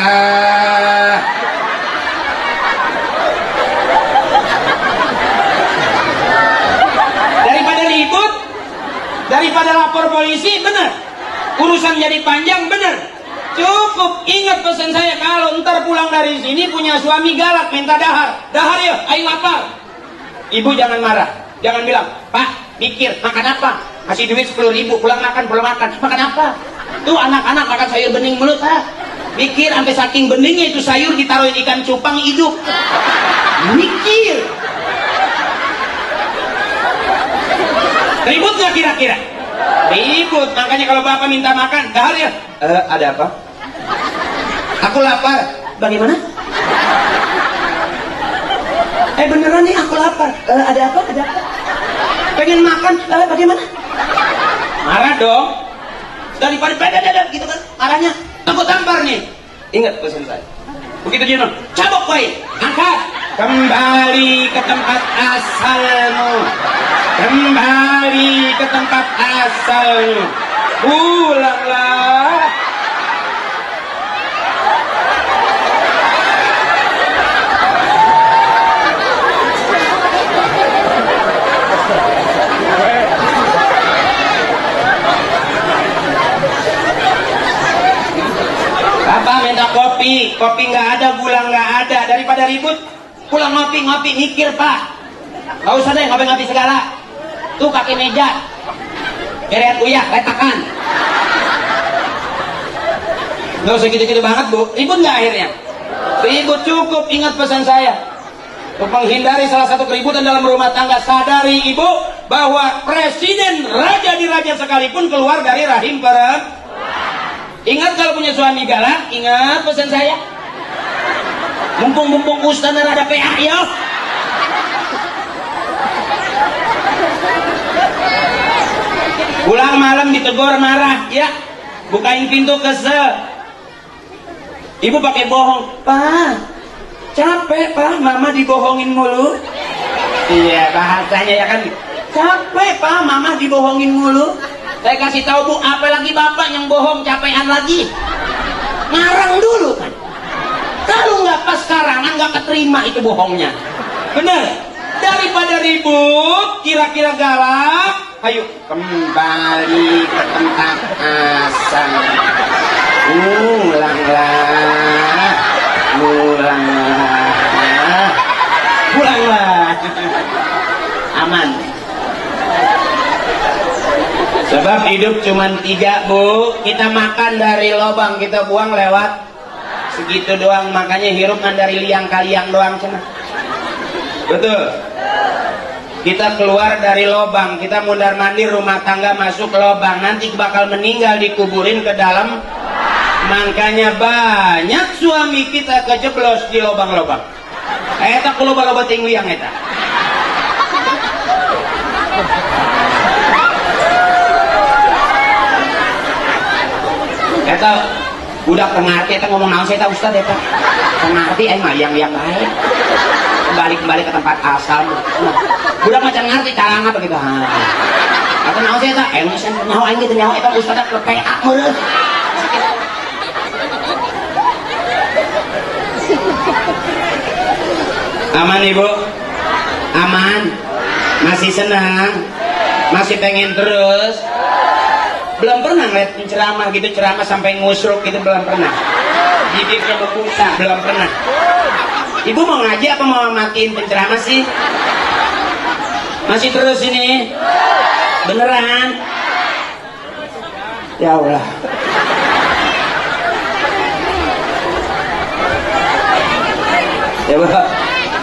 Daripada ribut, daripada lapor polisi, bener. Urusan jadi panjang, bener. Cukup ingat pesan saya, kalau ntar pulang dari sini punya suami galak, minta dahar. Dahar ya, ayo lapar. Ibu jangan marah, jangan bilang, Pak, mikir, makan apa? Kasih duit 10.000, pulang makan. Makan apa? Tuh anak-anak makan sayur bening mulu, Pak. Mikir, sampai saking beningnya itu sayur ditaruhin ikan cupang hidup. Mikir. Ribut nggak kira-kira? Ribut, makanya kalau bapak minta makan, dahar ya? Ada apa? Aku lapar. Bagaimana? Beneran nih aku lapar. Ada apa? Ada apa? Pengen makan. Bagaimana? Marah dong. Daripada gitu kan marahnya. Aku tampar nih. Ingat pesan saya. Begitu dia cabok baik. Angkat. Kembali ke tempat asalmu. Kembali ke tempat asalmu. Pulanglah. Bapak minta kopi nggak ada, gula nggak ada. Daripada ribut, pulang ngopi, mikir Pak. Nggak usah deh ngopi segala. Tuh kaki meja, gerean uyak, letakan. Nggak usah gitu-gitu banget Bu. Ribut nggak akhirnya? Ribut cukup. Ingat pesan saya. Untuk menghindari salah satu keributan dalam rumah tangga, sadari ibu bahwa presiden, raja di raja sekalipun keluar dari rahim perempuan. Ingat kalau punya suami galak, ingat pesan saya. Mumpung ustaz dan ada PA ya. Pulang malam ditegur marah, ya. Bukain pintu kesel. Ibu pakai bohong, Pak. Capek Pak, Mama dibohongin mulu. Iya bahasanya ya kan. Capek Pak, mama dibohongin mulu. Saya kasih tahu Bu, apalagi bapak yang bohong capean lagi. Ngarang dulu kan. Kalau nggak pas karangan nggak keterima itu bohongnya. Bener. Daripada ribut, kira-kira galak, ayo kembali ke tempat asal. Pulanglah. Aman. Sebab hidup cuma 3 Bu. Kita makan dari lobang, kita buang lewat segitu doang. Makanya hirup kan dari liang kaliang doang cina. Betul. Kita keluar dari lobang, kita mundar mandir rumah tangga masuk lobang, nanti bakal meninggal dikuburin ke dalam. Makanya banyak suami kita kejeblos di lobang-lobang. Eta ku loba-loba ting liang eta. Eta budak pengerti eta ngomong naon saya eta Ustaz eta. Pengerti aing mah liang-liang bae. Kembali ke tempat asal. Budak macam ngerti caranya begitu. Atau naon saya eta nyawa aing gitu nyawa eta Ustaz ke PA meureun. Aman Ibu? Aman? Masih senang? Masih pengen terus? Belum pernah ngeliat ceramah gitu, ceramah sampai ngusruk gitu, belum pernah. Bibir kebukusa, belum pernah. Ibu mau ngaji apa mau matiin penceramah sih? Masih terus ini? Beneran? Ya Allah. Ya Bu.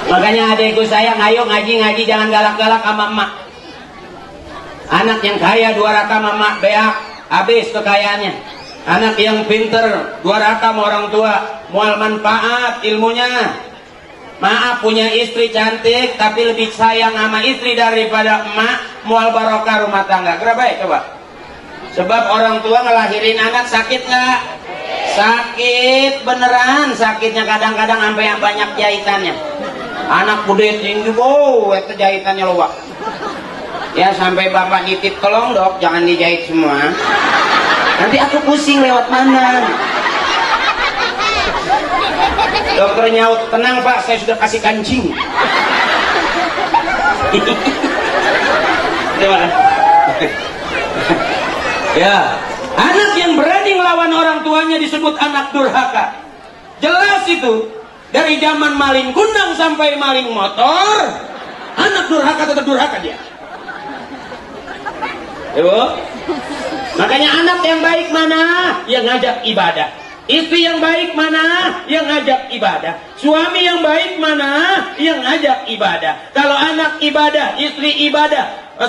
Makanya adekku sayang, ayo ngaji jangan galak-galak sama emak. Anak yang kaya 2 rakam mama beak, habis kekayaannya. Anak yang pinter 2 rakam orang tua, mual manfaat ilmunya. Maaf punya istri cantik tapi lebih sayang sama istri daripada emak, mual barokah rumah tangga. Kenapa ya coba? Sebab orang tua ngelahirin anak sakit nggak? Sakit beneran, sakitnya kadang-kadang sampai yang banyak jahitannya. Anak gede tinggi, wow, itu jahitannya loh, Pak. Ya sampai bapak nitip, tolong dok, jangan dijahit semua. Nanti aku pusing lewat mana. Dokter nyaut, tenang Pak, saya sudah kasih kancing. Ya, anak yang berani melawan orang tuanya disebut anak durhaka. Jelas itu. Dari zaman maling kundang sampai maling motor, anak durhaka tetap durhaka dia. Ibu, makanya anak yang baik mana? Yang ngajak ibadah. Istri yang baik mana? Yang ngajak ibadah. Suami yang baik mana? Yang ngajak ibadah. Kalau anak ibadah, istri ibadah,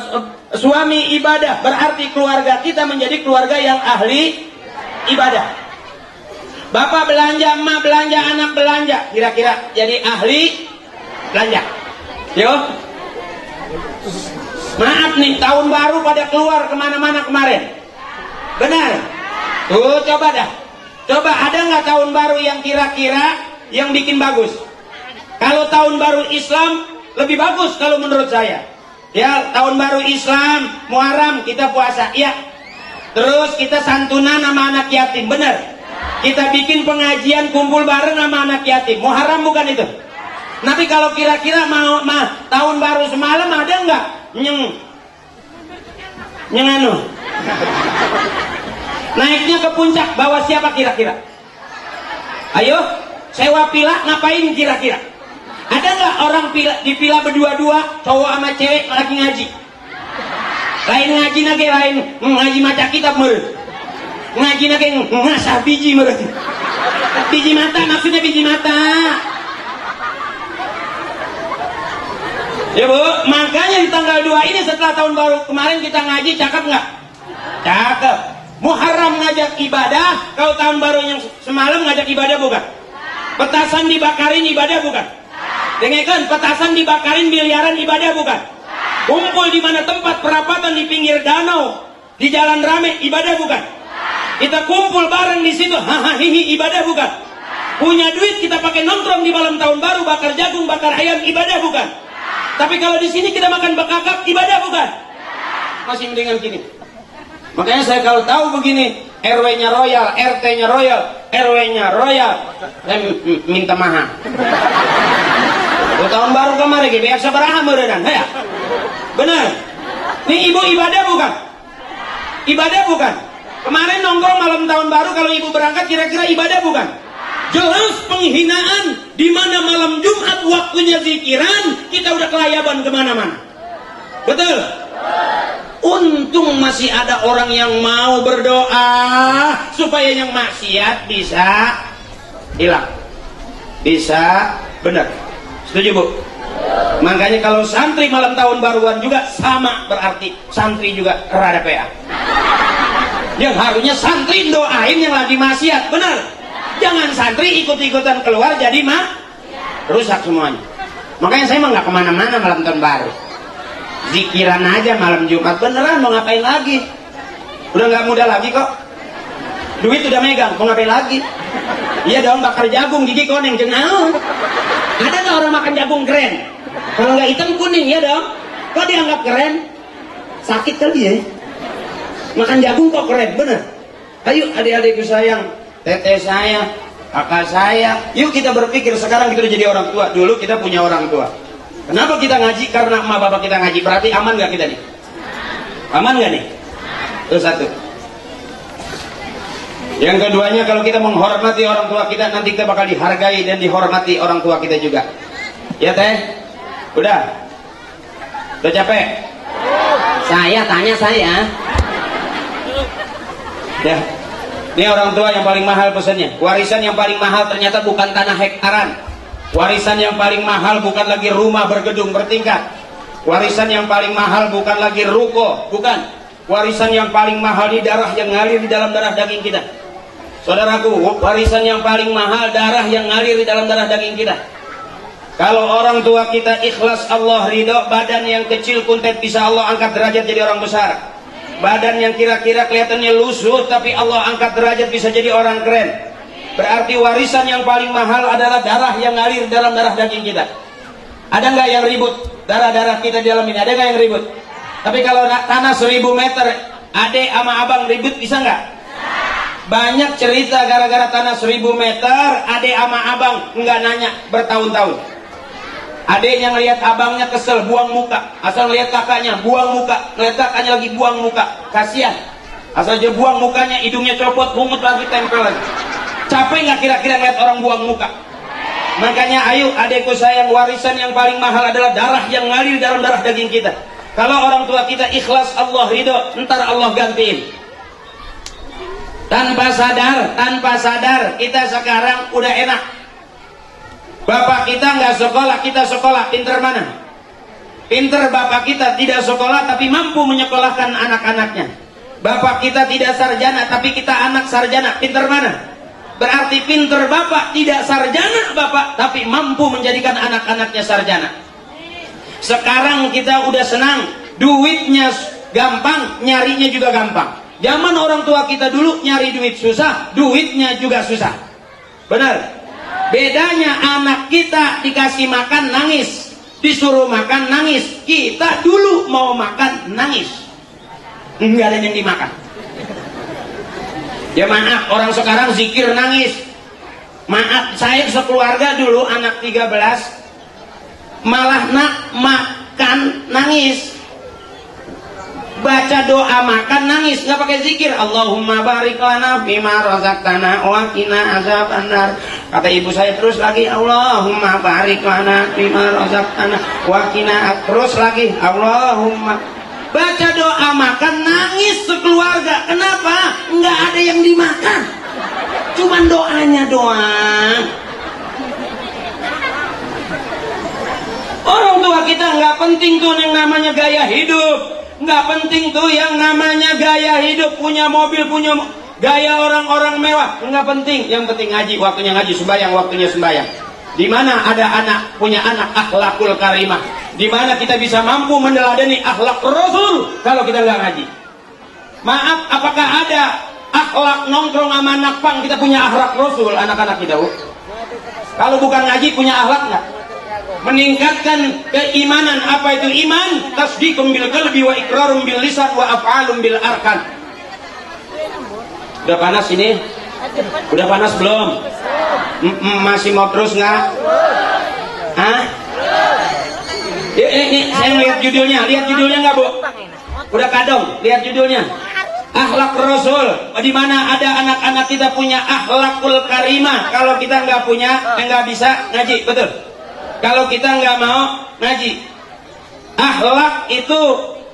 suami ibadah, berarti keluarga kita menjadi keluarga yang ahli ibadah. Bapak belanja, emak belanja, anak belanja, kira-kira jadi ahli belanja. Yo, maaf nih, tahun baru pada keluar kemana-mana kemarin. Benar? Tuh coba dah. Coba ada nggak tahun baru yang kira-kira yang bikin bagus? Kalau tahun baru Islam lebih bagus kalau menurut saya. Ya, tahun baru Islam, Muharram kita puasa, iya. Terus kita santunan sama anak yatim, benar? Kita bikin pengajian kumpul bareng sama anak yatim. Muharram bukan itu? Tapi kalau kira-kira mau tahun baru semalam ada nggak anu? Naiknya ke puncak bawa siapa kira-kira? Ayo, sewa pila ngapain kira-kira? Ada nggak orang di pila berdua-dua, cowok sama cewek lagi ngaji? Lain ngaji nage, lain ngaji maca kitab mer. Ngaji nage ngasah biji mer. Biji mata, maksudnya biji mata. Ya Bu, makanya di tanggal 2 ini setelah tahun baru kemarin kita ngaji, cakep nggak? Cakep. Muharram ngajak ibadah, kalau tahun baru yang semalam ngajak ibadah bukan? Petasan dibakarin ibadah bukan? Dengarkan, petasan dibakarin miliaran ibadah bukan? Kumpul di mana tempat perapatan di pinggir danau, di jalan rame ibadah bukan? Kita kumpul bareng di situ, hahaha ibadah bukan? Punya duit kita pakai nongkrong di malam tahun baru, bakar jagung, bakar ayam ibadah bukan? Tapi kalau di sini kita makan bekakak, ibadah bukan? Masih mendingan gini. Makanya saya kalau tahu begini, RW-nya royal, RT-nya royal, RW-nya royal, saya minta mahal. Tahun baru kemarin, biasa beraha merenan, ya? Benar. Ini ibu ibadah bukan? Ibadah bukan? Kemarin nongkrong malam tahun baru, kalau ibu berangkat kira-kira ibadah bukan? Jelas penghinaan. Di mana malam Jumat waktunya zikiran, kita udah kelayaban kemana-mana. Betul? Untung masih ada orang yang mau berdoa supaya yang maksiat bisa hilang, bisa benar. Setuju Bu? Makanya kalau santri malam tahun baruan juga sama, berarti santri juga rada PA. Yang harusnya santri doain yang lagi maksiat, benar? Jangan santri ikut-ikutan keluar jadi rusak semuanya. Makanya saya mah nggak kemana-mana malam tahun baru. Zikiran aja malam Jumat, beneran. Mau ngapain lagi? Udah nggak muda lagi kok. Duit udah megang, mau ngapain lagi? Iya dong, bakar jagung gigi koneng jenau. Ada nggak orang makan jagung keren? Kalau nggak hitam kuning, ya dong. Kok dianggap keren? Sakit kali ya. Makan jagung kok keren, bener. Ayo adik-adikku sayang, teteh saya, kakak saya, yuk kita berpikir sekarang kita udah jadi orang tua. Dulu kita punya orang tua. Kenapa kita ngaji? Karena emak bapak kita ngaji. Berarti aman gak kita nih? Aman gak nih? Itu satu. Yang keduanya, kalau kita menghormati orang tua kita, nanti kita bakal dihargai dan dihormati orang tua kita juga. Ya teh? Udah? Udah capek? Saya tanya saya. Ya. Ini orang tua yang paling mahal pesannya. Warisan yang paling mahal ternyata bukan tanah hektaran. Warisan yang paling mahal bukan lagi rumah bergedung bertingkat. Warisan yang paling mahal bukan lagi ruko, bukan. Warisan yang paling mahal di darah yang ngalir di dalam darah daging kita. Saudaraku, warisan yang paling mahal darah yang ngalir di dalam darah daging kita. Kalau orang tua kita ikhlas Allah ridho, badan yang kecil kuntet bisa Allah angkat derajat jadi orang besar. Badan yang kira-kira kelihatannya lusuh tapi Allah angkat derajat bisa jadi orang keren. Berarti warisan yang paling mahal adalah darah yang ngalir dalam darah daging kita. Ada nggak yang ribut? Darah-darah kita di dalam ini, ada nggak yang ribut? Tapi kalau tanah 1000 meter, adek sama abang ribut bisa nggak? Banyak cerita gara-gara tanah 1000 meter, adek sama abang nggak nanya bertahun-tahun. Adeknya ngelihat abangnya kesel, buang muka. Asal ngelihat kakaknya, buang muka. Ngelihat kakaknya lagi buang muka. Kasihan. Asal dia buang mukanya, hidungnya copot, mungut lagi, tempel lagi. Capek nggak kira-kira lihat orang buang muka? Makanya ayo adekku sayang, warisan yang paling mahal adalah darah yang ngalir dalam darah daging kita. Kalau orang tua kita ikhlas Allah ridho, ntar Allah gantiin. Tanpa sadar kita sekarang udah enak. Bapak kita nggak sekolah, kita sekolah. Pinter mana? Pinter bapak kita tidak sekolah tapi mampu menyekolahkan anak-anaknya. Bapak kita tidak sarjana tapi kita anak sarjana. Pinter mana? Berarti pinter bapak, tidak sarjana bapak, tapi mampu menjadikan anak-anaknya sarjana. Sekarang kita udah senang, duitnya gampang, nyarinya juga gampang. Zaman orang tua kita dulu nyari duit susah, duitnya juga susah. Benar? Bedanya anak kita dikasih makan nangis, disuruh makan nangis. Kita dulu mau makan nangis, enggak ada yang dimakan. Ya maaf, orang sekarang zikir nangis. Maaf, saya sekeluarga dulu anak 13 malah makan nangis. Baca doa makan nangis, nggak pakai zikir. Allahumma barik lana bima razaqtana wa qina azabannar. Kata ibu saya terus lagi, Allahumma barik lana bima razaqtana wa qina, terus lagi Allahumma. Baca doa makan nangis sekeluarga. Kenapa? Nggak ada yang dimakan, cuman doanya doang. Orang tua kita nggak penting tuh yang namanya gaya hidup, nggak penting tuh yang namanya gaya hidup, punya mobil, punya gaya orang-orang mewah, nggak penting. Yang penting ngaji, waktunya ngaji, sembahyang waktunya sembahyang. Di mana ada anak punya anak akhlakul karimah, di mana kita bisa mampu meneladani akhlak Rasul kalau kita nggak ngaji. Maaf, apakah ada akhlak nongkrong sama anak pang kita punya akhlak Rasul anak-anak kita? Kalau bukan ngaji punya akhlak nggak? meningkatkan keimanan. Apa itu iman? Tasdiqum bil qalbi wa iqrarum bil lisan wa af'alum bil arkan. Udah panas ini? Udah panas belum? Masih mau terus nggak? Hah? Ini saya lihat judulnya. Lihat judulnya nggak, Bu? Udah kadong. Lihat judulnya. Akhlak Rasul. Di mana ada anak-anak kita punya akhlakul karimah. Kalau kita nggak punya, nggak bisa ngaji, betul? Kalau kita nggak mau ngaji, akhlak itu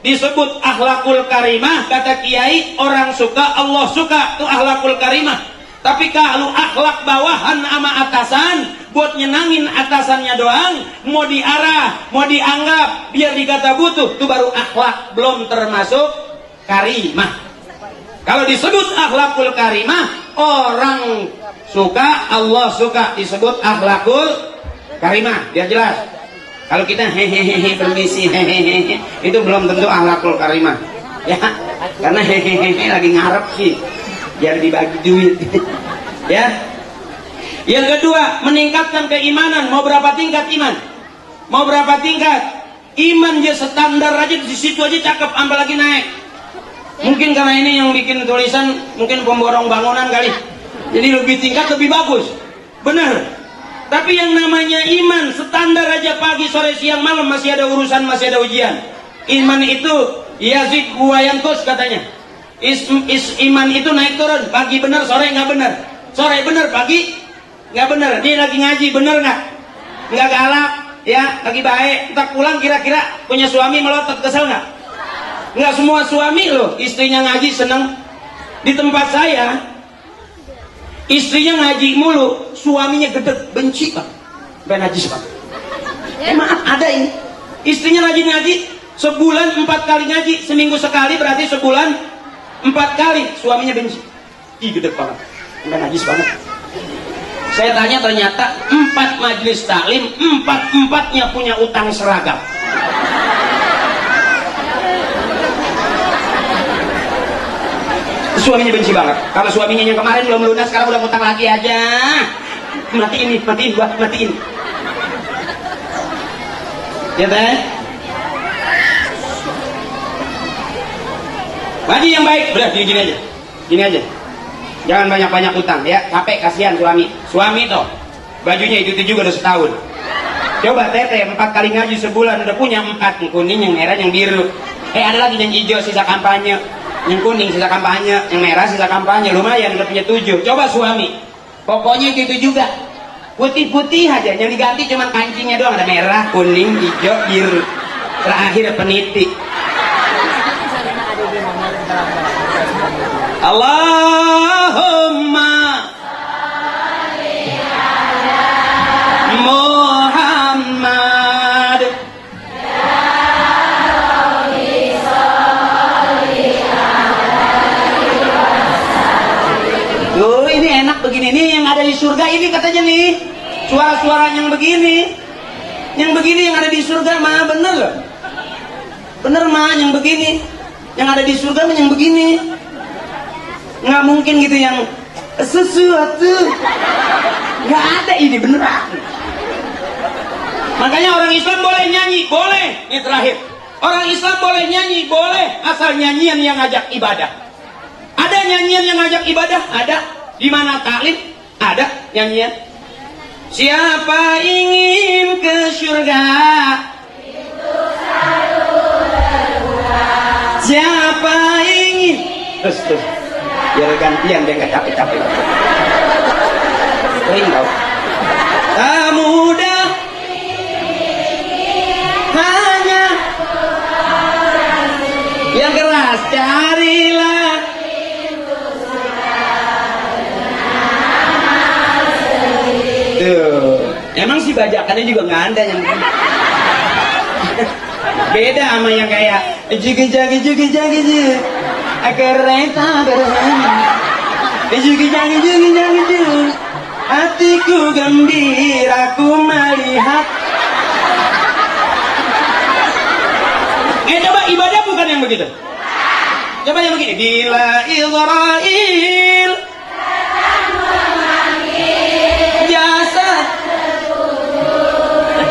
disebut akhlakul karimah. Kata Kiai, orang suka, Allah suka. Itu akhlakul karimah. Tapi kalau akhlak bawahan sama atasan, buat nyenangin atasannya doang, mau diarah, mau dianggap, biar dikata butuh, itu baru akhlak, belum termasuk karimah. Kalau disebut akhlakul karimah, orang suka, Allah suka, disebut akhlakul karimah. Biar jelas. Kalau kita hehehe permisi hehehe, itu belum tentu akhlakul karimah. Ya, karena hehehe lagi ngarep sih, biar dibagi duit. Ya. Yang kedua, meningkatkan keimanan. Mau berapa tingkat iman? Mau berapa tingkat? Iman dia standar aja di situ aja cakep, apalagi naik. Mungkin karena ini yang bikin tulisan mungkin pemborong bangunan kali. Jadi lebih tingkat lebih bagus. Benar. Tapi yang namanya iman standar aja pagi, sore, siang, malam masih ada urusan, masih ada ujian. Iman itu yazid wa yanqus katanya. Iman itu naik turun, pagi benar, sore nggak benar. Sore benar, pagi nggak benar. Dia lagi ngaji benar nggak? Nggak galak, ya lagi baik. Entar pulang kira-kira punya suami melotot, kesel nggak? Nggak semua suami loh istrinya ngaji seneng. Di tempat saya istrinya ngaji mulu, suaminya gedeg, benci pak, najis pak. Emang ada ini istrinya rajin ngaji, sebulan 4 kali ngaji, seminggu sekali berarti sebulan 4 kali, suaminya benci. Ih gedeg banget, najis banget. Saya tanya, ternyata 4 majelis taklim, 4-4-nya punya utang seragam. Suaminya benci banget. Kalau suaminya yang kemarin belum lunas, sekarang udah utang lagi aja. Matiin gua, matiin. Ya teh. Ngaji yang baik, udah gini aja. Gini aja. Jangan banyak-banyak utang ya, capek kasihan suami. Suami toh bajunya itu juga udah setahun. Coba teteh 4 kali ngaji sebulan udah punya 4, yang kuning, yang merah, yang biru. Ada lagi yang hijau sisa kampanye. Yang kuning sisa kampanye, yang merah sisa kampanye, lumayan udah punya 7. Coba suami, pokoknya itu juga putih-putih aja, yang diganti cuma kancingnya doang, ada merah, kuning, hijau, biru, terakhir peniti. Allahumma Muhammad. Loh, ini enak begini nih, yang ada di surga ini katanya nih, suara-suara yang begini yang ada di surga mah bener loh, bener mah yang begini, yang ada di surga mah yang begini, nggak mungkin gitu yang sesuatu, nggak ada, ini beneran. Makanya orang Islam boleh nyanyi, boleh. Ini terakhir, orang Islam boleh nyanyi, boleh, asal nyanyian yang ngajak ibadah. Ada nyanyian yang ngajak ibadah, ada. Di mana taklim, ada nyanyian. Siapa ingin ke surga, itu selalu terbuka. Siapa ingin, terus biar gantian, dia nggak capek-capek. Sering tau. Tak mudah, hanya yang keras carilah. Tuh, emang sih bajakannya juga nggak ada yang beda sama yang kayak jugi kereta berhenti jugi hatiku gembira ku melihat. Coba ibadah bukan yang begitu, coba yang begini. Bila Israel jasad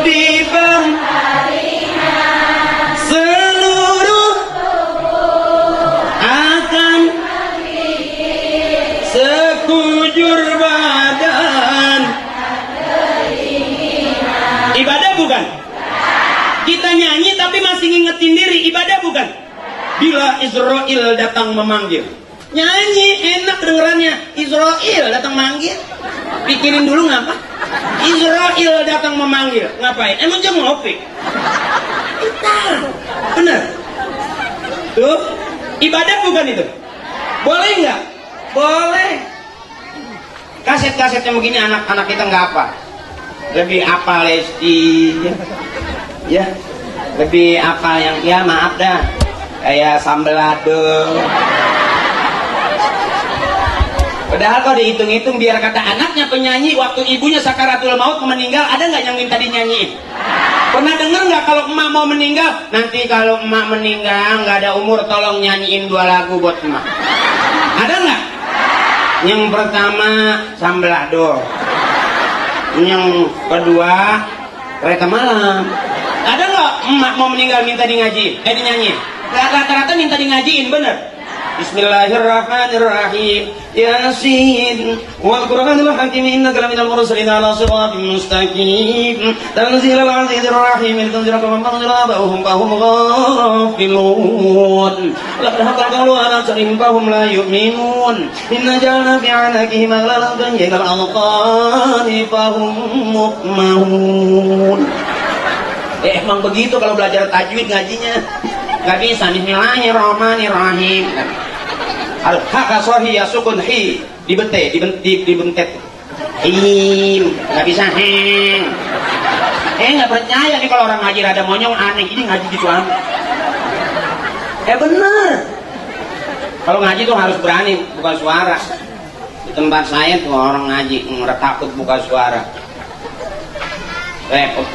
di sekujur badan. Ibadah bukan? Kita nyanyi tapi masih ngingetin diri, ibadah bukan? Bila Israel datang memanggil, nyanyi enak dengerannya. Israel datang manggil, pikirin dulu ngapa? Israel datang memanggil, ngapain? Emang dia ngopi? Bener? Tuh, ibadah bukan itu? Boleh nggak? Boleh. Kaset-kaset yang begini anak-anak kita nggak apa, lebih apa Lesti, ya, lebih apa yang, ya maaf dah, kayak sambal lado. Padahal kalau dihitung-hitung biar kata anaknya penyanyi, waktu ibunya sakaratul maut meninggal, ada nggak yang minta dinyanyiin? Pernah dengar nggak kalau emak mau meninggal? Nanti kalau emak meninggal nggak ada umur, tolong nyanyiin 2 lagu buat emak. Ada nggak? Yang pertama Sambalado, yang kedua Kereta Malam. Ada nggak emak mau meninggal minta dinyanyiin? Rata-rata minta dingajiin, bener? Bismillahirrahmanirrahim. Yasin wal Qur'anil hakim innaka laminal mursalin ala siratin mustaqim. Tanzilal azizir rahim tanzilal man tanzila ba'hum fahum ghafilun. Laqad qalu ala sarim fahum la yu'minun. Inna ja'alna fi 'anaqihim aghlalan ila al-aqani fahum muqmahun. Emang begitu kalau belajar tajwid ngajinya. Gak bisa. Bismillahirrahmanirrahim. Al-haqqa sohi ya sukun hi dibentet. Him. Gak bisa heng. Gak percaya nih kalau orang ngaji rada monyong, aneh. Ini ngaji gitu amat. Bener. Kalau ngaji tuh harus berani buka suara. Di tempat saya tuh orang ngaji takut buka suara. Repot.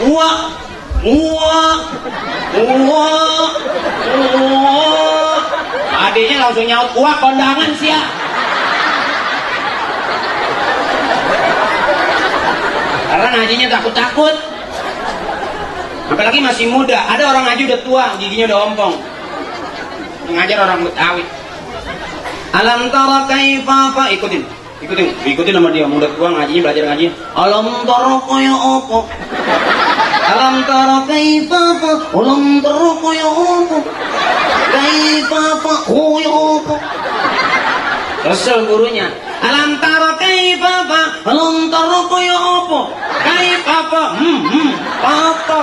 Adiknya langsung nyaut, wah kondangan sih ya. Karena ngajinya takut-takut. Apalagi masih muda. Ada orang ngaji udah tua, giginya udah ompong. Ngajar orang Betawi. Alam tara kaifa fa, ikutin sama dia, muda tua ngajinya, belajar ngaji. Alam tara kaya apa? Alam tara kaifa fa, alam tara kaya apa? Kaifa fa, kaya apa? Kesel gurunya. Alam tara kaifa fa, alam tara kaya apa? Kaifa fa, apa?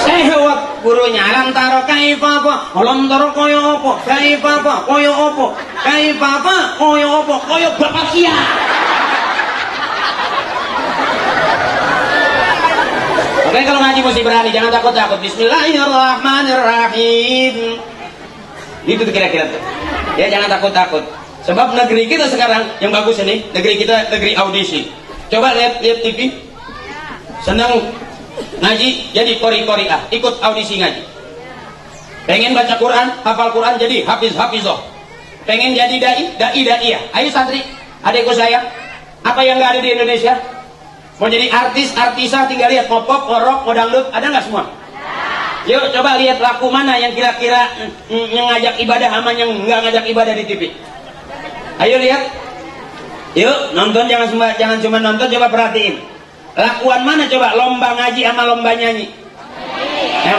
Sehwat gurunya. Alam tara kaifa fa, alam tara kaya apa? Kaifa fa, kaya apa? Kaifa fa, kaya apa? Kaya bapak kia. Oke, kalau ngaji mesti berani, jangan takut-takut. Bismillahirrahmanirrahim. Itu kira-kira tuh. Ya, jangan takut-takut. Sebab negeri kita sekarang yang bagus ini, negeri kita negeri audisi. Coba lihat TV. Senang ngaji jadi qori-qoriah, ikut audisi ngaji. Pengen baca Quran, hafal Quran jadi hafiz-hafizah. Pengen jadi dai-daiyah. Ayo santri, adekku saya. Apa yang nggak ada di Indonesia? Mau jadi artis-artisah, tinggal lihat, mau pop, mau rock, mau dangdut, ada nggak semua? Yuk coba lihat laku mana yang kira-kira ngajak ibadah sama yang nggak ngajak ibadah di TV. Ayo lihat. Yuk nonton, jangan cuma nonton, coba perhatiin. Lakuan mana coba lomba ngaji sama lomba nyanyi?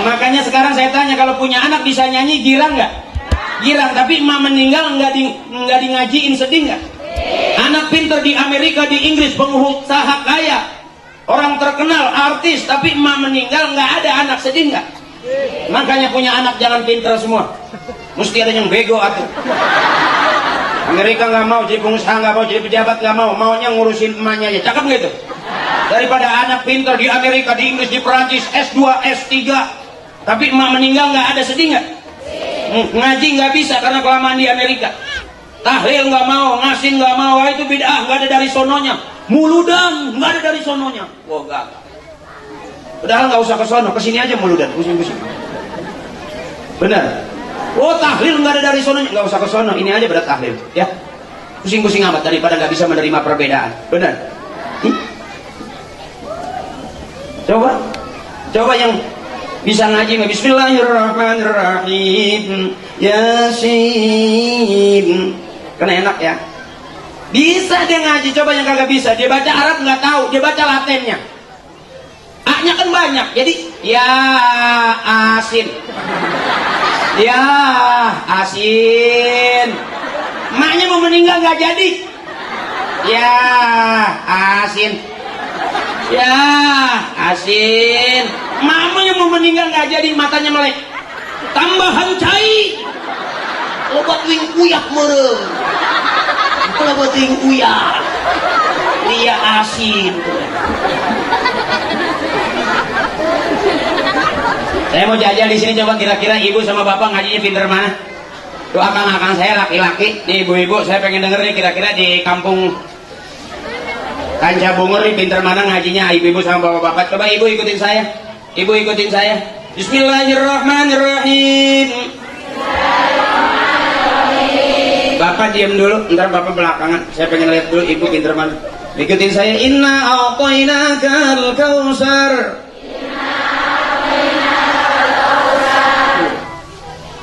Makanya sekarang saya tanya, kalau punya anak bisa nyanyi, girang nggak? Girang, tapi emak meninggal nggak di ngajiin, sedih nggak? Anak pintar di Amerika, di Inggris, pengusaha kaya, orang terkenal, artis, tapi emak meninggal nggak ada anak, sedih nggak? Makanya punya anak jangan pintar semua, mesti ada yang bego atuh. Amerika nggak mau jadi pengusaha, nggak mau jadi pejabat, nggak mau, maunya ngurusin emaknya aja. Cakep nggak itu? Daripada anak pintar di Amerika, di Inggris, di Perancis, S2, S3, tapi emak meninggal nggak ada, sedih nggak? Ngaji nggak bisa karena kelamaan di Amerika. Tahlil nggak mau, ngasin nggak mau, itu bid'ah, nggak ada dari sononya. Muludan nggak ada dari sononya. Wah gagal. Padahal nggak usah ke sono, kesini aja muludan, pusing-pusing. Benar. Oh tahlil nggak ada dari sononya, nggak usah ke sono, ini aja berat tahlil, ya. Pusing-pusing amat daripada nggak bisa menerima perbedaan. Benar. Coba yang Bisa ngaji nggak? Bismillahirrahmanirrahim. Yasin. Kan enak ya. Bisa dia ngaji. Coba yang kagak bisa, dia baca Arab nggak tahu, dia baca Latinnya. A-nya kan banyak, jadi ya asin. Ya asin. Maknya mau meninggal nggak jadi. Ya asin. Ya asin. Mamanya mau meninggal nggak jadi, matanya melek. Tambahan cai. Obat wing kuyak mereng. Kalau obat wing kuyak. Dia asin. Saya mau jajal di sini, coba kira-kira ibu sama bapak ngajinya pinter mana? Tuh akang-akang saya laki-laki, nih ibu-ibu saya pengen denger nih kira-kira di kampung Kanca Bungur nih pinter mana ngajinya ibu-ibu sama bapak-bapak. Coba ibu ikutin saya. Ibu ikutin saya. Bismillahirrahmanirrahim. Bapak diam dulu, ntar bapak belakangan. Saya pengen lihat dulu ibu pinter mana. Ikutin saya. Inna a'tainakal kautsar.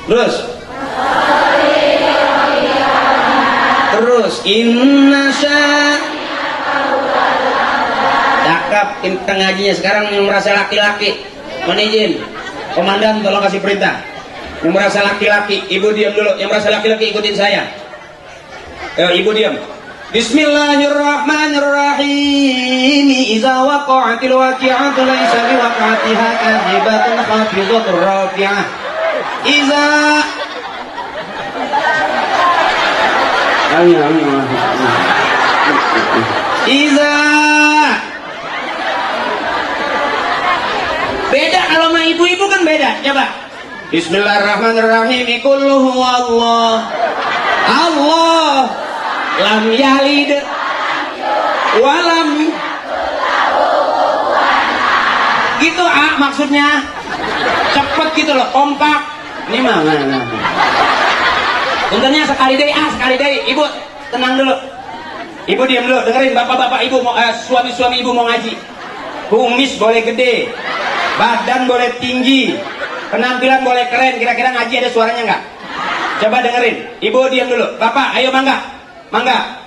Terus inna cakap ngajinya sekarang yang merasa laki-laki mohon izin komandan tolong kasih perintah yang merasa laki-laki ibu diam dulu, yang merasa laki-laki ikutin saya. Ibu diam. Bismillahirrahmanirrahim. Iza waqa'atil waqi'atu laysa liwaqa'atiha kadhibatun khafidatur rafi'ah. Iza beda kalau sama ibu-ibu kan beda. Coba Bismillahirrahmanirrahim. Qul huwallah Allah lam yalid walam gitu maksudnya cepet gitu loh, kompak. Ini mana? Bentarnya sekali deh, sekali deh. Ibu tenang dulu. Ibu diam dulu, dengerin bapak-bapak ibu mau suami-suami ibu mau ngaji. Kumis boleh gede, badan boleh tinggi, penampilan boleh keren. Kira-kira ngaji ada suaranya nggak? Coba dengerin. Ibu diam dulu. Bapak, ayo mangga, mangga.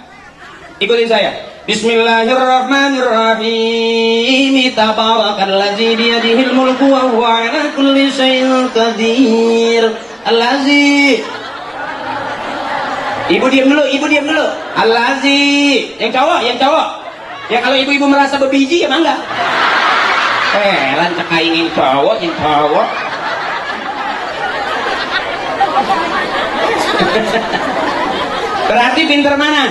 Ikutin saya. Bismillahirrahmanirrahim. Tabarakalladzi biyadihil mulku wa huwa ala kulli syai'in qadir. Allazi. Ibu diam dulu, ibu diam dulu. Allazi. Yang cowok, yang cowok. Ya kalau ibu-ibu merasa berbiji ya mangga. Heran cekaingin cowok, yang cowok. Berarti pinter mana?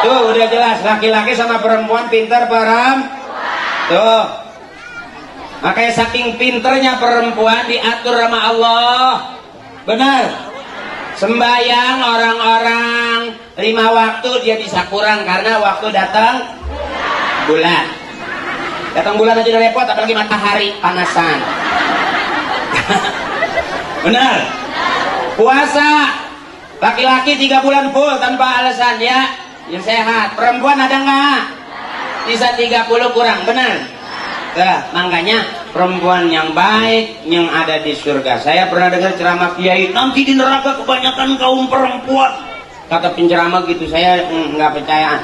Tuh udah jelas, laki-laki sama perempuan pinter Tuh. Makanya saking pinternya perempuan diatur sama Allah. Benar. Sembayang orang-orang 5 waktu dia bisa kurang karena waktu datang bulan. Datang bulan aja udah repot, apalagi matahari panasan. Benar. Puasa laki-laki 3 bulan full tanpa alasan ya. Yang sehat. Perempuan ada nggak? Bisa 30 kurang. Benar. Nah, makanya perempuan yang baik yang ada di surga. Saya pernah dengar ceramah kiai, nanti di neraka kebanyakan kaum perempuan. Kata penceramah gitu, saya nggak percayaan.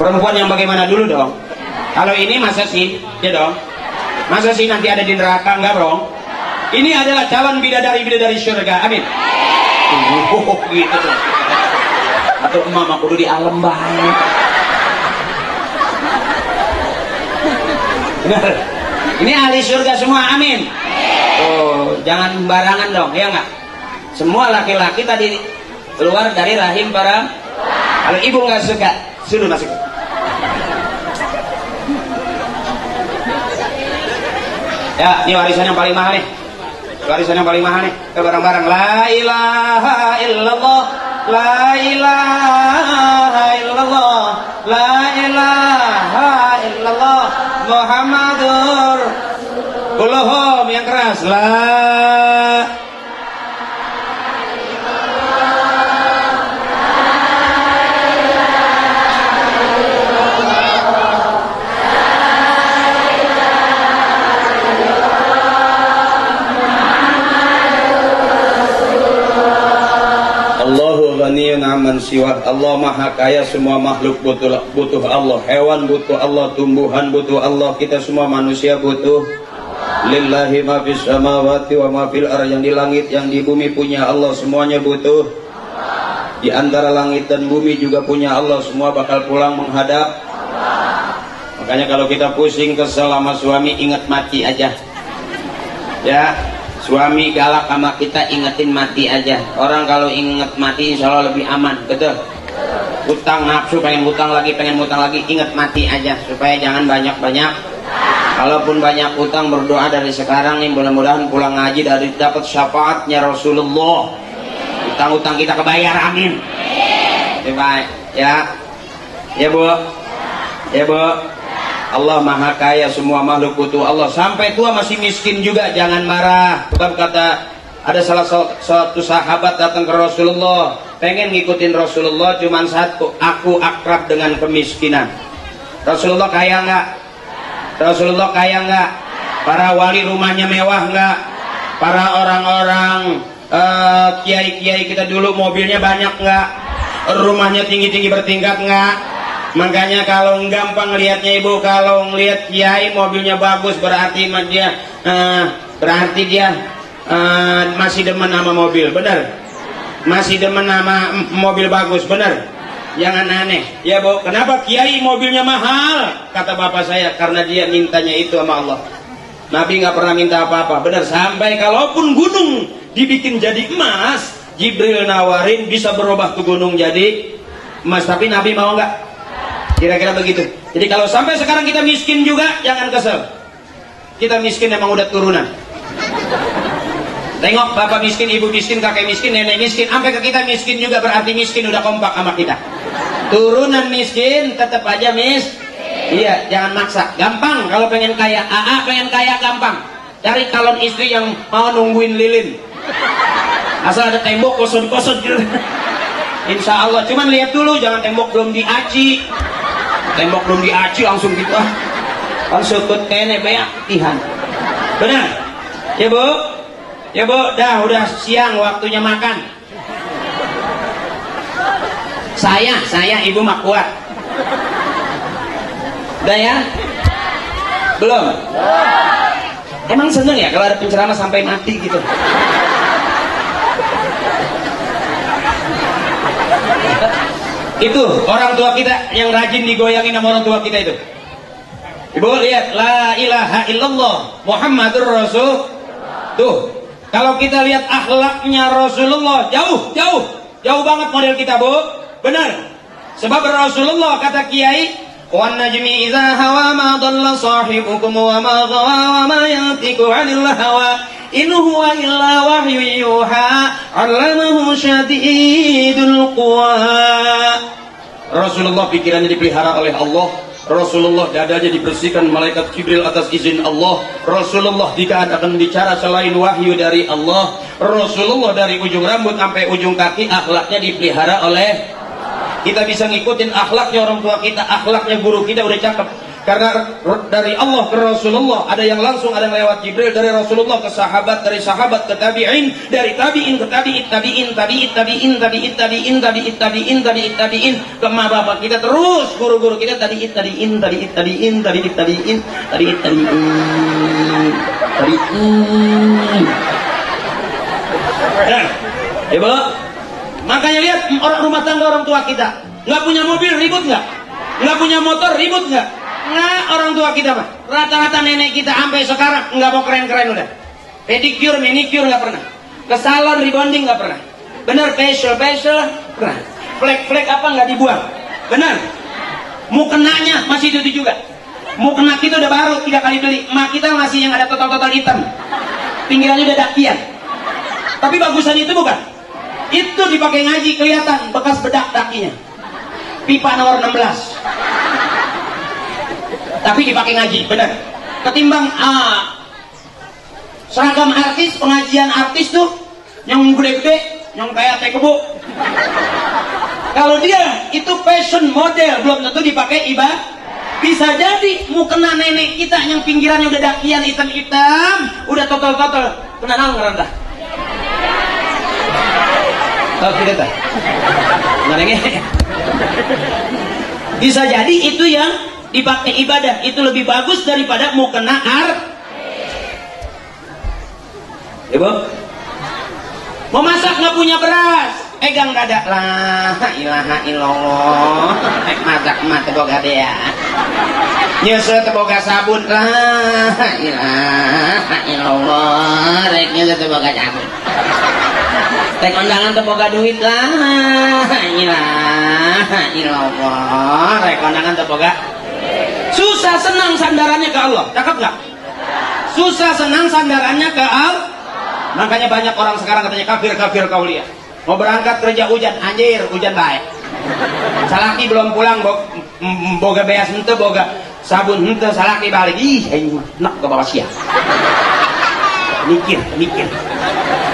Perempuan yang bagaimana dulu dong? Kalau ini masa sih, ya dong? Masa sih nanti ada di neraka? Enggak dong? Ini adalah calon bidadari-bidadari surga. Amin. Gitu dong. Atau emak kudu di alam baik. Benar. Ini ahli surga semua, amin. Oh, jangan barangan dong, ya enggak? Semua laki-laki tadi keluar dari rahim para. Kalau ibu nggak suka, suruh masuk. Ya, ini warisan yang paling mahal nih. Warisan yang paling mahal nih. Kita bareng-bareng. La ilaha illallah. La ilaha illallah. La ilaha illallah. Muhammadur Rasulullah. Yang keras. La man siwa. Allah maha kaya, semua makhluk butuh Allah. Hewan butuh Allah, tumbuhan butuh Allah, kita semua manusia butuh. Lillahi ma fis samawati wa ma fil ardh, yang di langit yang di bumi punya Allah, semuanya butuh. Di antara langit dan bumi juga punya Allah, semua bakal pulang menghadap. Makanya kalau kita pusing kesel sama suami, ingat mati aja. Ya, suami galak sama kita, ingetin mati aja. Orang kalau inget mati insya Allah lebih aman, betul. Utang nafsu, pengen utang lagi, inget mati aja supaya jangan banyak-banyak. Kalaupun banyak utang, berdoa dari sekarang nih, mudah-mudahan pulang ngaji dari dapat syafaatnya Rasulullah. Utang-utang kita kebayar, amin. Baik, ya. Ya Bu, ya Bu. Allah maha kaya, semua makhluk butuh Allah. Sampai tua masih miskin juga, jangan marah. Sebab kata ada salah satu sahabat datang ke Rasulullah, pengen ngikutin Rasulullah, cuman satu, aku akrab dengan kemiskinan. Rasulullah kaya nggak? Rasulullah kaya nggak? Para wali rumahnya mewah nggak? Para orang-orang kiai-kiai kita dulu mobilnya banyak nggak? Rumahnya tinggi-tinggi bertingkat nggak? Makanya kalau gampang lihatnya ibu, kalau ngelihat kiai mobilnya bagus, berarti dia masih demen sama mobil, benar? Masih demen sama mobil bagus, benar? Jangan aneh, ya Bu. Kenapa kiai mobilnya mahal? Kata bapak saya, karena dia mintanya itu sama Allah. Nabi nggak pernah minta apa-apa, benar. Sampai kalaupun gunung dibikin jadi emas, Jibril nawarin bisa berubah ke gunung jadi emas, tapi Nabi mau nggak? Kira-kira begitu. Jadi kalau sampai sekarang kita miskin juga, jangan kesel. Kita miskin emang udah turunan. Tengok bapak miskin, ibu miskin, kakek miskin, nenek miskin, sampai ke kita miskin juga, berarti miskin udah kompak sama kita. Turunan miskin tetap aja Iya, jangan maksa. Gampang kalau pengen kaya. Pengen kaya gampang. Cari calon istri yang mau nungguin lilin. Asal ada tembok kosong-kosong gitu. Insya Allah. Cuman lihat dulu, jangan tembok belum diaci. Tembok belum diaci langsung gitu kan sekut kene beak tihan. Benar? Ya Bu? Ya Bu, udah siang waktunya makan. Saya ibu mah kuat. Udah ya? Belum? Emang seneng ya kalau ada penceramah sampai mati gitu? Itu orang tua kita yang rajin digoyangin sama orang tua kita itu. Ibu lihat, la ilaha illallah Muhammadur Rasul. Tuh, kalau kita lihat akhlaknya Rasulullah, jauh banget model kita, Bu. Benar. Sebab Rasulullah kata Kiai, wan najmi idza hawa ma dhalla sahibukum wa ma ghawa wa ma yantiqu 'anil hawa in huwa illa wahyu yuha 'allamahu syadidul quwa. Rasulullah pikirannya dipelihara oleh Allah. Rasulullah dadanya dibersihkan malaikat Jibril atas izin Allah. Rasulullah jika akan bicara selain wahyu dari Allah. Rasulullah dari ujung rambut sampai ujung kaki akhlaknya dipelihara oleh. Kita bisa ngikutin akhlaknya orang tua kita, akhlaknya guru kita udah cakep. Karena dari Allah ke Rasulullah ada yang langsung, ada yang lewat Jibril. Dari Rasulullah ke sahabat, dari sahabat ke tabi'in, dari tabi'in ke tabi'in ke emak bapak kita, terus guru-guru kita tabi'in. Ibu, makanya lihat orang rumah tangga orang tua kita, nggak punya mobil ribut nggak? Nggak punya motor ribut nggak? Nggak, orang tua kita mah rata-rata nenek kita sampai sekarang nggak mau keren-keren udah. Pedicure, manicure nggak pernah. Ke salon rebonding nggak pernah. Bener, facial pernah. Flek apa nggak dibuang. Bener. Mau kenanya masih itu juga. Mau kena kita udah baru 3 kali beli. Mak kita masih yang ada total hitam. Pinggirannya udah dakian. Tapi bagusan itu bukan. Itu dipakai ngaji kelihatan bekas bedak dakinya. Pipa nomor 16. Tapi dipakai ngaji, benar. Ketimbang seragam artis, pengajian artis tuh yang gede-gede, yang kayak teh kebo. Kalau dia itu fashion model, belum tentu dipakai ibadah. Bisa jadi mau kena nenek kita yang pinggirannya udah dakian hitam-hitam, udah total kena nang ngerendah. Tahu tidak? Ngerenge. Bisa jadi itu yang dipakai ibadah itu lebih bagus daripada mau kena Ibu mau masak nggak punya beras, pegang dada, la ilaha illallah, masak mah teboga dia, nyese teboga sabun, la ilaha illallah, rek nyese teboga sabun, rek kondangan teboga duit, la ilaha illallah, rek kondangan teboga. Susah senang sandarannya ke Allah, cakep nggak? Susah senang sandarannya ke Allah. Makanya banyak orang sekarang katanya kafir kauliah. Mau berangkat kerja hujan, anjir hujan baik. Salaki belum pulang, boga beas henteu, boga sabun henteu, salaki balik. Ih, aing nak ke bawah sia. Mikir.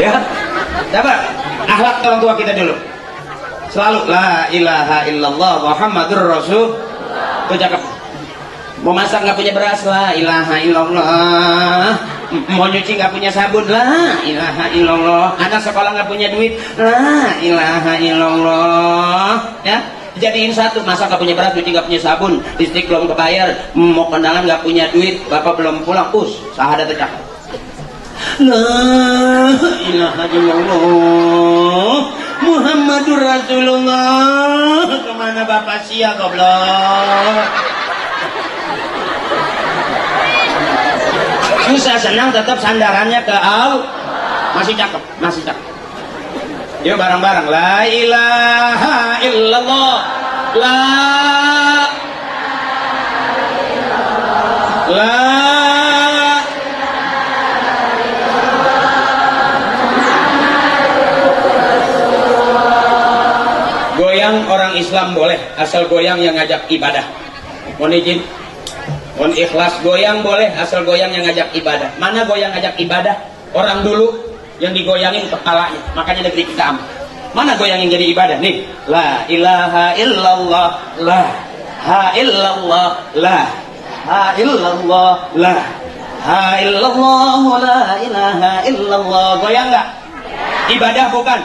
Ya. Coba akhlak orang tua kita dulu. Selalu la ilaha illallah Muhammadur Rasul. Tuh cakep. Mau masak nggak punya beras, la ilaha illallah. Mau nyuci nggak punya sabun, la ilaha illallah. Anak sekolah nggak punya duit, la ilaha illallah. Ya, jadiin satu. Masak nggak punya beras, nyuci nggak punya sabun, listrik belum kebayar, mau kondangan nggak punya duit, bapak belum pulang, syahadat tercak. La ilaha illallah Muhammadur Rasulullah. Kemana bapak sia goblok? Susah senang tetap sandarannya ke Allah. Masih cakep. Yuk bareng-bareng. La ilaha illallah. La goyang orang Islam boleh, asal goyang yang ngajak ibadah. Mohon izin. Mohon ikhlas, goyang boleh asal goyang yang ngajak ibadah. Mana goyang ngajak ibadah? Orang dulu yang digoyangin kepalanya, makanya negeri kita aman. Mana goyang yang jadi ibadah? Nih, la ilaha illallah, la ha illallah, la ha illallah, la ha illallah, la ilaha illallah. Goyang nggak? Ibadah bukan?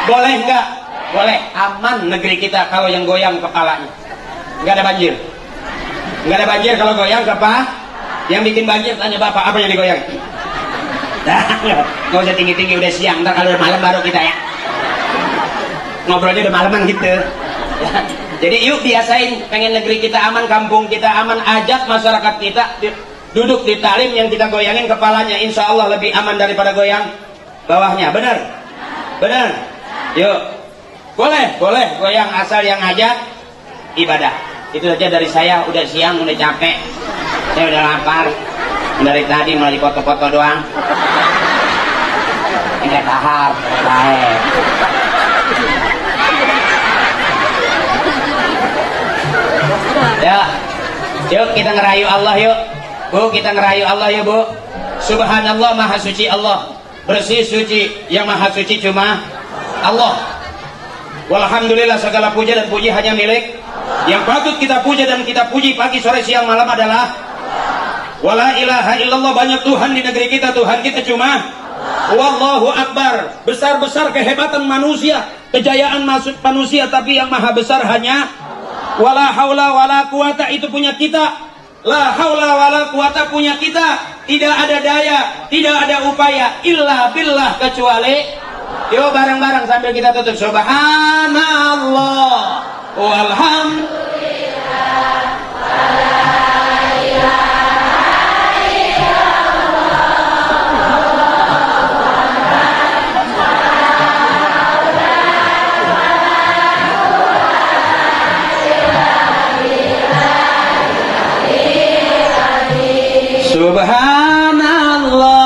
Boleh nggak? Boleh. Aman negeri kita kalau yang goyang kepalanya. Nggak ada banjir. Nggak ada banjir kalau goyang ke apa? Yang bikin banjir tanya bapak apa yang digoyang? Nggak usah tinggi-tinggi, udah siang, ntar kalau udah malam baru kita ya ngobrolnya udah malaman gitu. Jadi yuk biasain, pengen negeri kita aman, kampung kita aman, ajak masyarakat kita duduk di talim yang kita goyangin kepalanya, insya Allah lebih aman daripada goyang bawahnya. Bener? Yuk boleh goyang asal yang ngajak ibadah. Itu saja dari saya. Udah siang, udah capek, saya udah lapar dari tadi, mulai foto-foto doang. Ini tahap baik. Ya, yuk kita ngerayu Allah yuk. Bu, kita ngerayu Allah yuk Bu. Subhanallah, maha suci Allah, bersih suci, yang maha suci cuma Allah. Walhamdulillah, segala puja dan puji hanya milik yang patut kita puja dan kita puji pagi, sore, siang, malam adalah wala ilaha illallah. Banyak Tuhan di negeri kita, Tuhan kita cuma wallahu akbar. Besar-besar kehebatan manusia, kejayaan manusia, tapi yang maha besar hanya wala haula wala quwata, itu punya kita. La haula wala quwata punya kita. Tidak ada daya, tidak ada upaya illa billah, kecuali. Yuk bareng-bareng sambil kita tutup. Subhanallah walhamdulillah wala ilaha illallah. Subhanallah.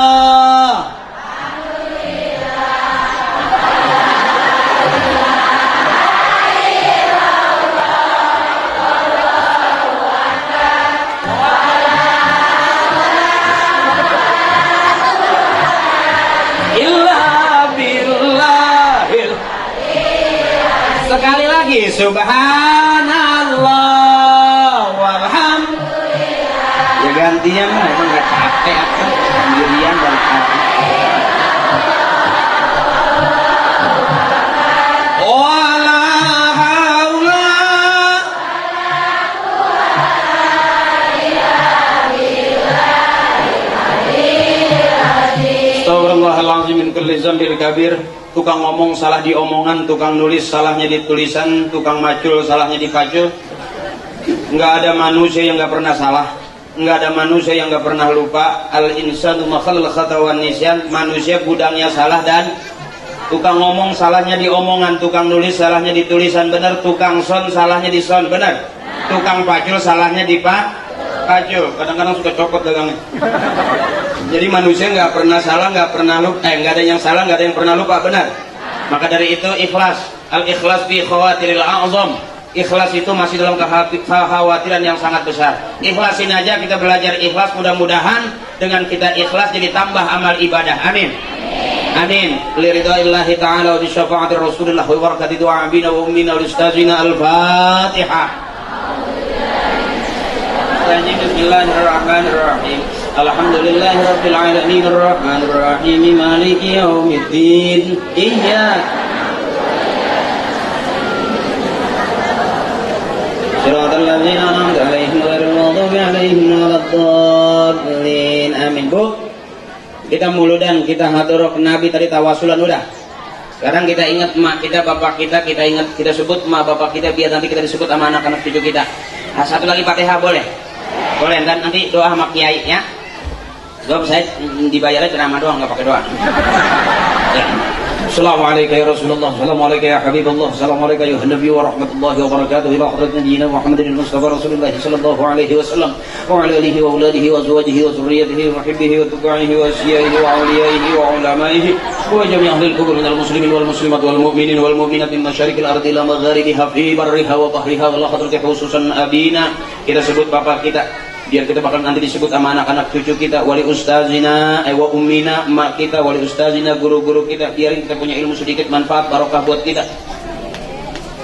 Sekali lagi, subhanallah walhamdulillah. Ya gantinya mah emang gak capek aku sendirian dan wala Allahi min kulli dzambil kabir. Tukang ngomong salah di omongan, tukang nulis salahnya di tulisan, tukang macul salahnya di pacul. Nggak ada manusia yang nggak pernah salah, nggak ada manusia yang nggak pernah lupa. Al insanu makhlul khata wan nisyan. Manusia gudangnya salah dan tukang ngomong salahnya di omongan, tukang nulis salahnya di tulisan benar, tukang son salahnya di son benar, tukang pacul salahnya di pacul. Kadang-kadang suka copot dagangnya. Jadi manusia nggak pernah salah, nggak pernah lupa, nggak ada yang salah, nggak ada yang pernah lupa, benar. Maka dari itu ikhlas, al ikhlas fi khawatiril a'zam. Ikhlas itu masih dalam kekhawatiran yang sangat besar. Ikhlasin aja, kita belajar ikhlas. Mudah-mudahan dengan kita ikhlas jadi tambah amal ibadah. Amin. Amin. Liridaillahi ta'ala wa bisyafaati Rasulillah wa barakati du'a abina wa ummina wa ustazina. Al-Fatihah. Bismillahirrahmanirrahim. Alhamdulillahi rabbil alamin arrahmanir rahim maliki yaumiddin. Shiratal ladzina an'amta 'alaihim ghairil maghdubi 'alaihim waladdallin. Amin. Bu, kita muludan, kita hadroh Nabi tadi tawasulan udah. Sekarang kita ingat emak kita, bapak kita, kita ingat, kita sebut emak bapak kita biar nanti kita disebut sama anak-anak cucu kita. Nah, satu lagi Fatihah boleh? Boleh, dan nanti doa sama kiai ya. Sebab saya dibayarnya ceramah doang, nggak pakai doa. Ya. Assalamualaikum ya Rasulullah, Assalamualaikum ya Habibullah, Assalamualaikum ya Nabi wa rahmatullahi wa barakatuh. Ila hadrat Nabiina Muhammadin Mustafa Rasulullah sallallahu alaihi wasallam wa ala alihi wa auladihi wa azwajihi wa zurriyyatihi wa hibbihi wa tuqaihi wa asyihi wa awliyaihi wa ulamaihi wa jami' ahli al-kubur minal muslimin wal muslimat wal mu'minin wal mu'minat min masyariqil ardi ila magharibiha fi barriha wa bahriha wa hadrati khususan abina. Kita sebut bapak kita biar kita bakal nanti disebut sama anak-anak cucu kita, wali ustazina wa ummina, emak kita, wali ustazina, guru-guru kita, biar kita punya ilmu sedikit manfaat barokah buat kita.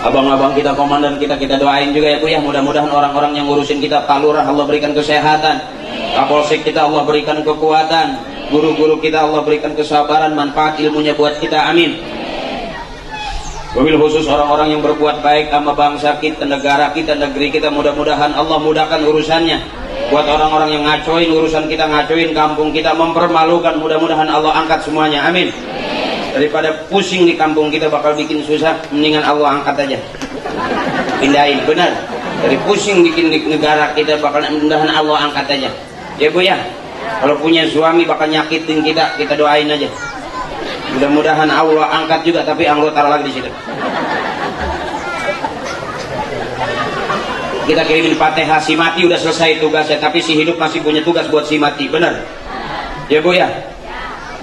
Abang-abang kita, komandan kita, kita doain juga ya Bu ya, mudah-mudahan orang-orang yang ngurusin kita, Pak Lurah Allah berikan kesehatan, Kapolsek kita Allah berikan kekuatan, guru-guru kita Allah berikan kesabaran, manfaat ilmunya buat kita, amin. Wabil khusus orang-orang yang berbuat baik sama bangsa kita, negara kita, negeri kita, mudah-mudahan Allah mudahkan urusannya. Buat orang-orang yang ngacoin urusan kita, ngacoin kampung kita, mempermalukan, mudah-mudahan Allah angkat semuanya, amin. Daripada pusing di kampung kita bakal bikin susah, mendingan Allah angkat aja, pindahin, benar. Dari pusing bikin di negara kita bakal, mudah-mudahan Allah angkat aja ya Bu ya. Kalau punya suami bakal nyakitin kita, kita doain aja, mudah-mudahan Allah angkat juga, tapi Allah taruh lagi di situ. Kita kirimin Fatihah, si mati udah selesai tugasnya, tapi si hidup masih punya tugas buat si mati, benar ya Bu ya.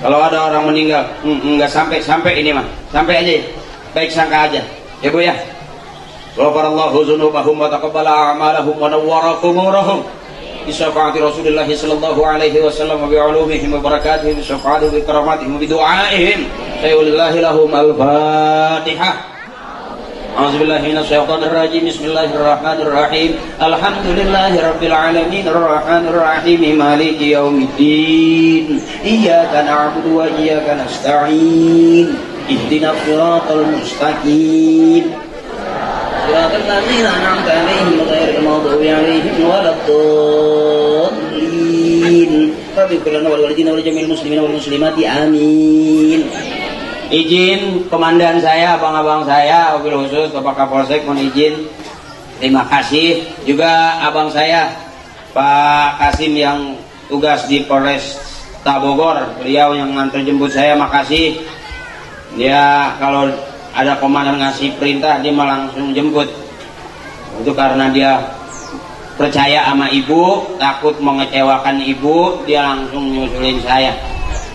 Kalau ada orang meninggal nggak sampai ini mah, sampai aja ya, baik sangka aja ya Bu ya. Ghafarallahu dzunubahum wa taqabbala a'malahum wa nawwara quburahum bi syafaati Rasulillah sallallahu alaihi wasallam wa bi ulumihim wa barakatihim bi syafaati bi karamatihim bi du'aihim sayyidillahi lahum. Al-Fatihah. A'udzubillahi minasyaitonir rajim. Bismillahirrahmanirrahim. Alhamdulillahi rabbil alamin arrahmanir rahim maliki yaumiddin. Iyyaka na'budu wa iyyaka nasta'in. Ihdinas siratal mustaqim. Siratal ladzina an'amta 'alaihim ghairil maghdubi 'alaihim waladdallin. Rabbana wal walidina wal jami'il muslimina wal muslimati amin. Izin komandan saya, abang-abang saya, wabil khusus Bapak Kapolsek mohon izin. Terima kasih juga abang saya Pak Kasim yang tugas di Polres Bogor, beliau yang nganter jemput saya, makasih. Dia kalau ada komandan ngasih perintah dia malah langsung jemput. Itu karena dia percaya sama ibu, takut mengecewakan ibu, dia langsung nyusulin saya.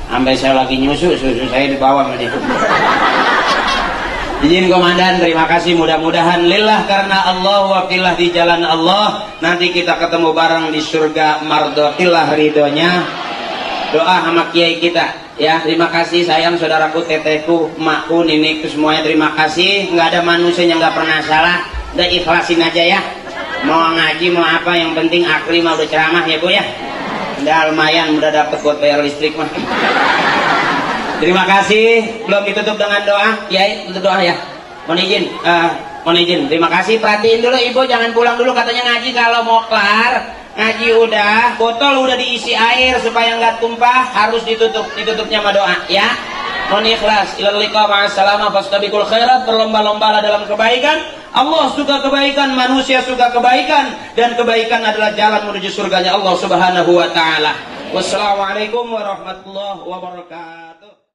Sampai saya lagi nyusu, susu saya di bawah ini. Izin komandan, terima kasih, mudah-mudahan lillah karena Allah, wakillah di jalan Allah, nanti kita ketemu bareng di surga mardotillah ridhonya. Doa sama kiai kita ya. Terima kasih sayang saudaraku, tetehku, emakku, nenekku, semuanya terima kasih. Nggak ada manusia yang nggak pernah salah, udah ikhlasin aja ya. Mau ngaji mau apa, yang penting akli mah udah ceramah ya Bu ya. Udah lumayan, udah dapet buat bayar listrik mah. Terima kasih. Belum ditutup dengan doa, Kiai tutup doa ya. Mohon izin, terima kasih. Perhatiin dulu ibu, jangan pulang dulu katanya ngaji. Kalau mau kelar ngaji udah, botol udah diisi air supaya nggak tumpah, harus ditutupnya sama doa ya. non ikhlas. Ilal liqa ma'assalamah fastabiqul khairat, berlomba-lombalah dalam kebaikan. Allah suka kebaikan, manusia suka kebaikan, dan kebaikan adalah jalan menuju surganya Allah Subhanahu wa taala. Wassalamualaikum warahmatullahi wabarakatuh.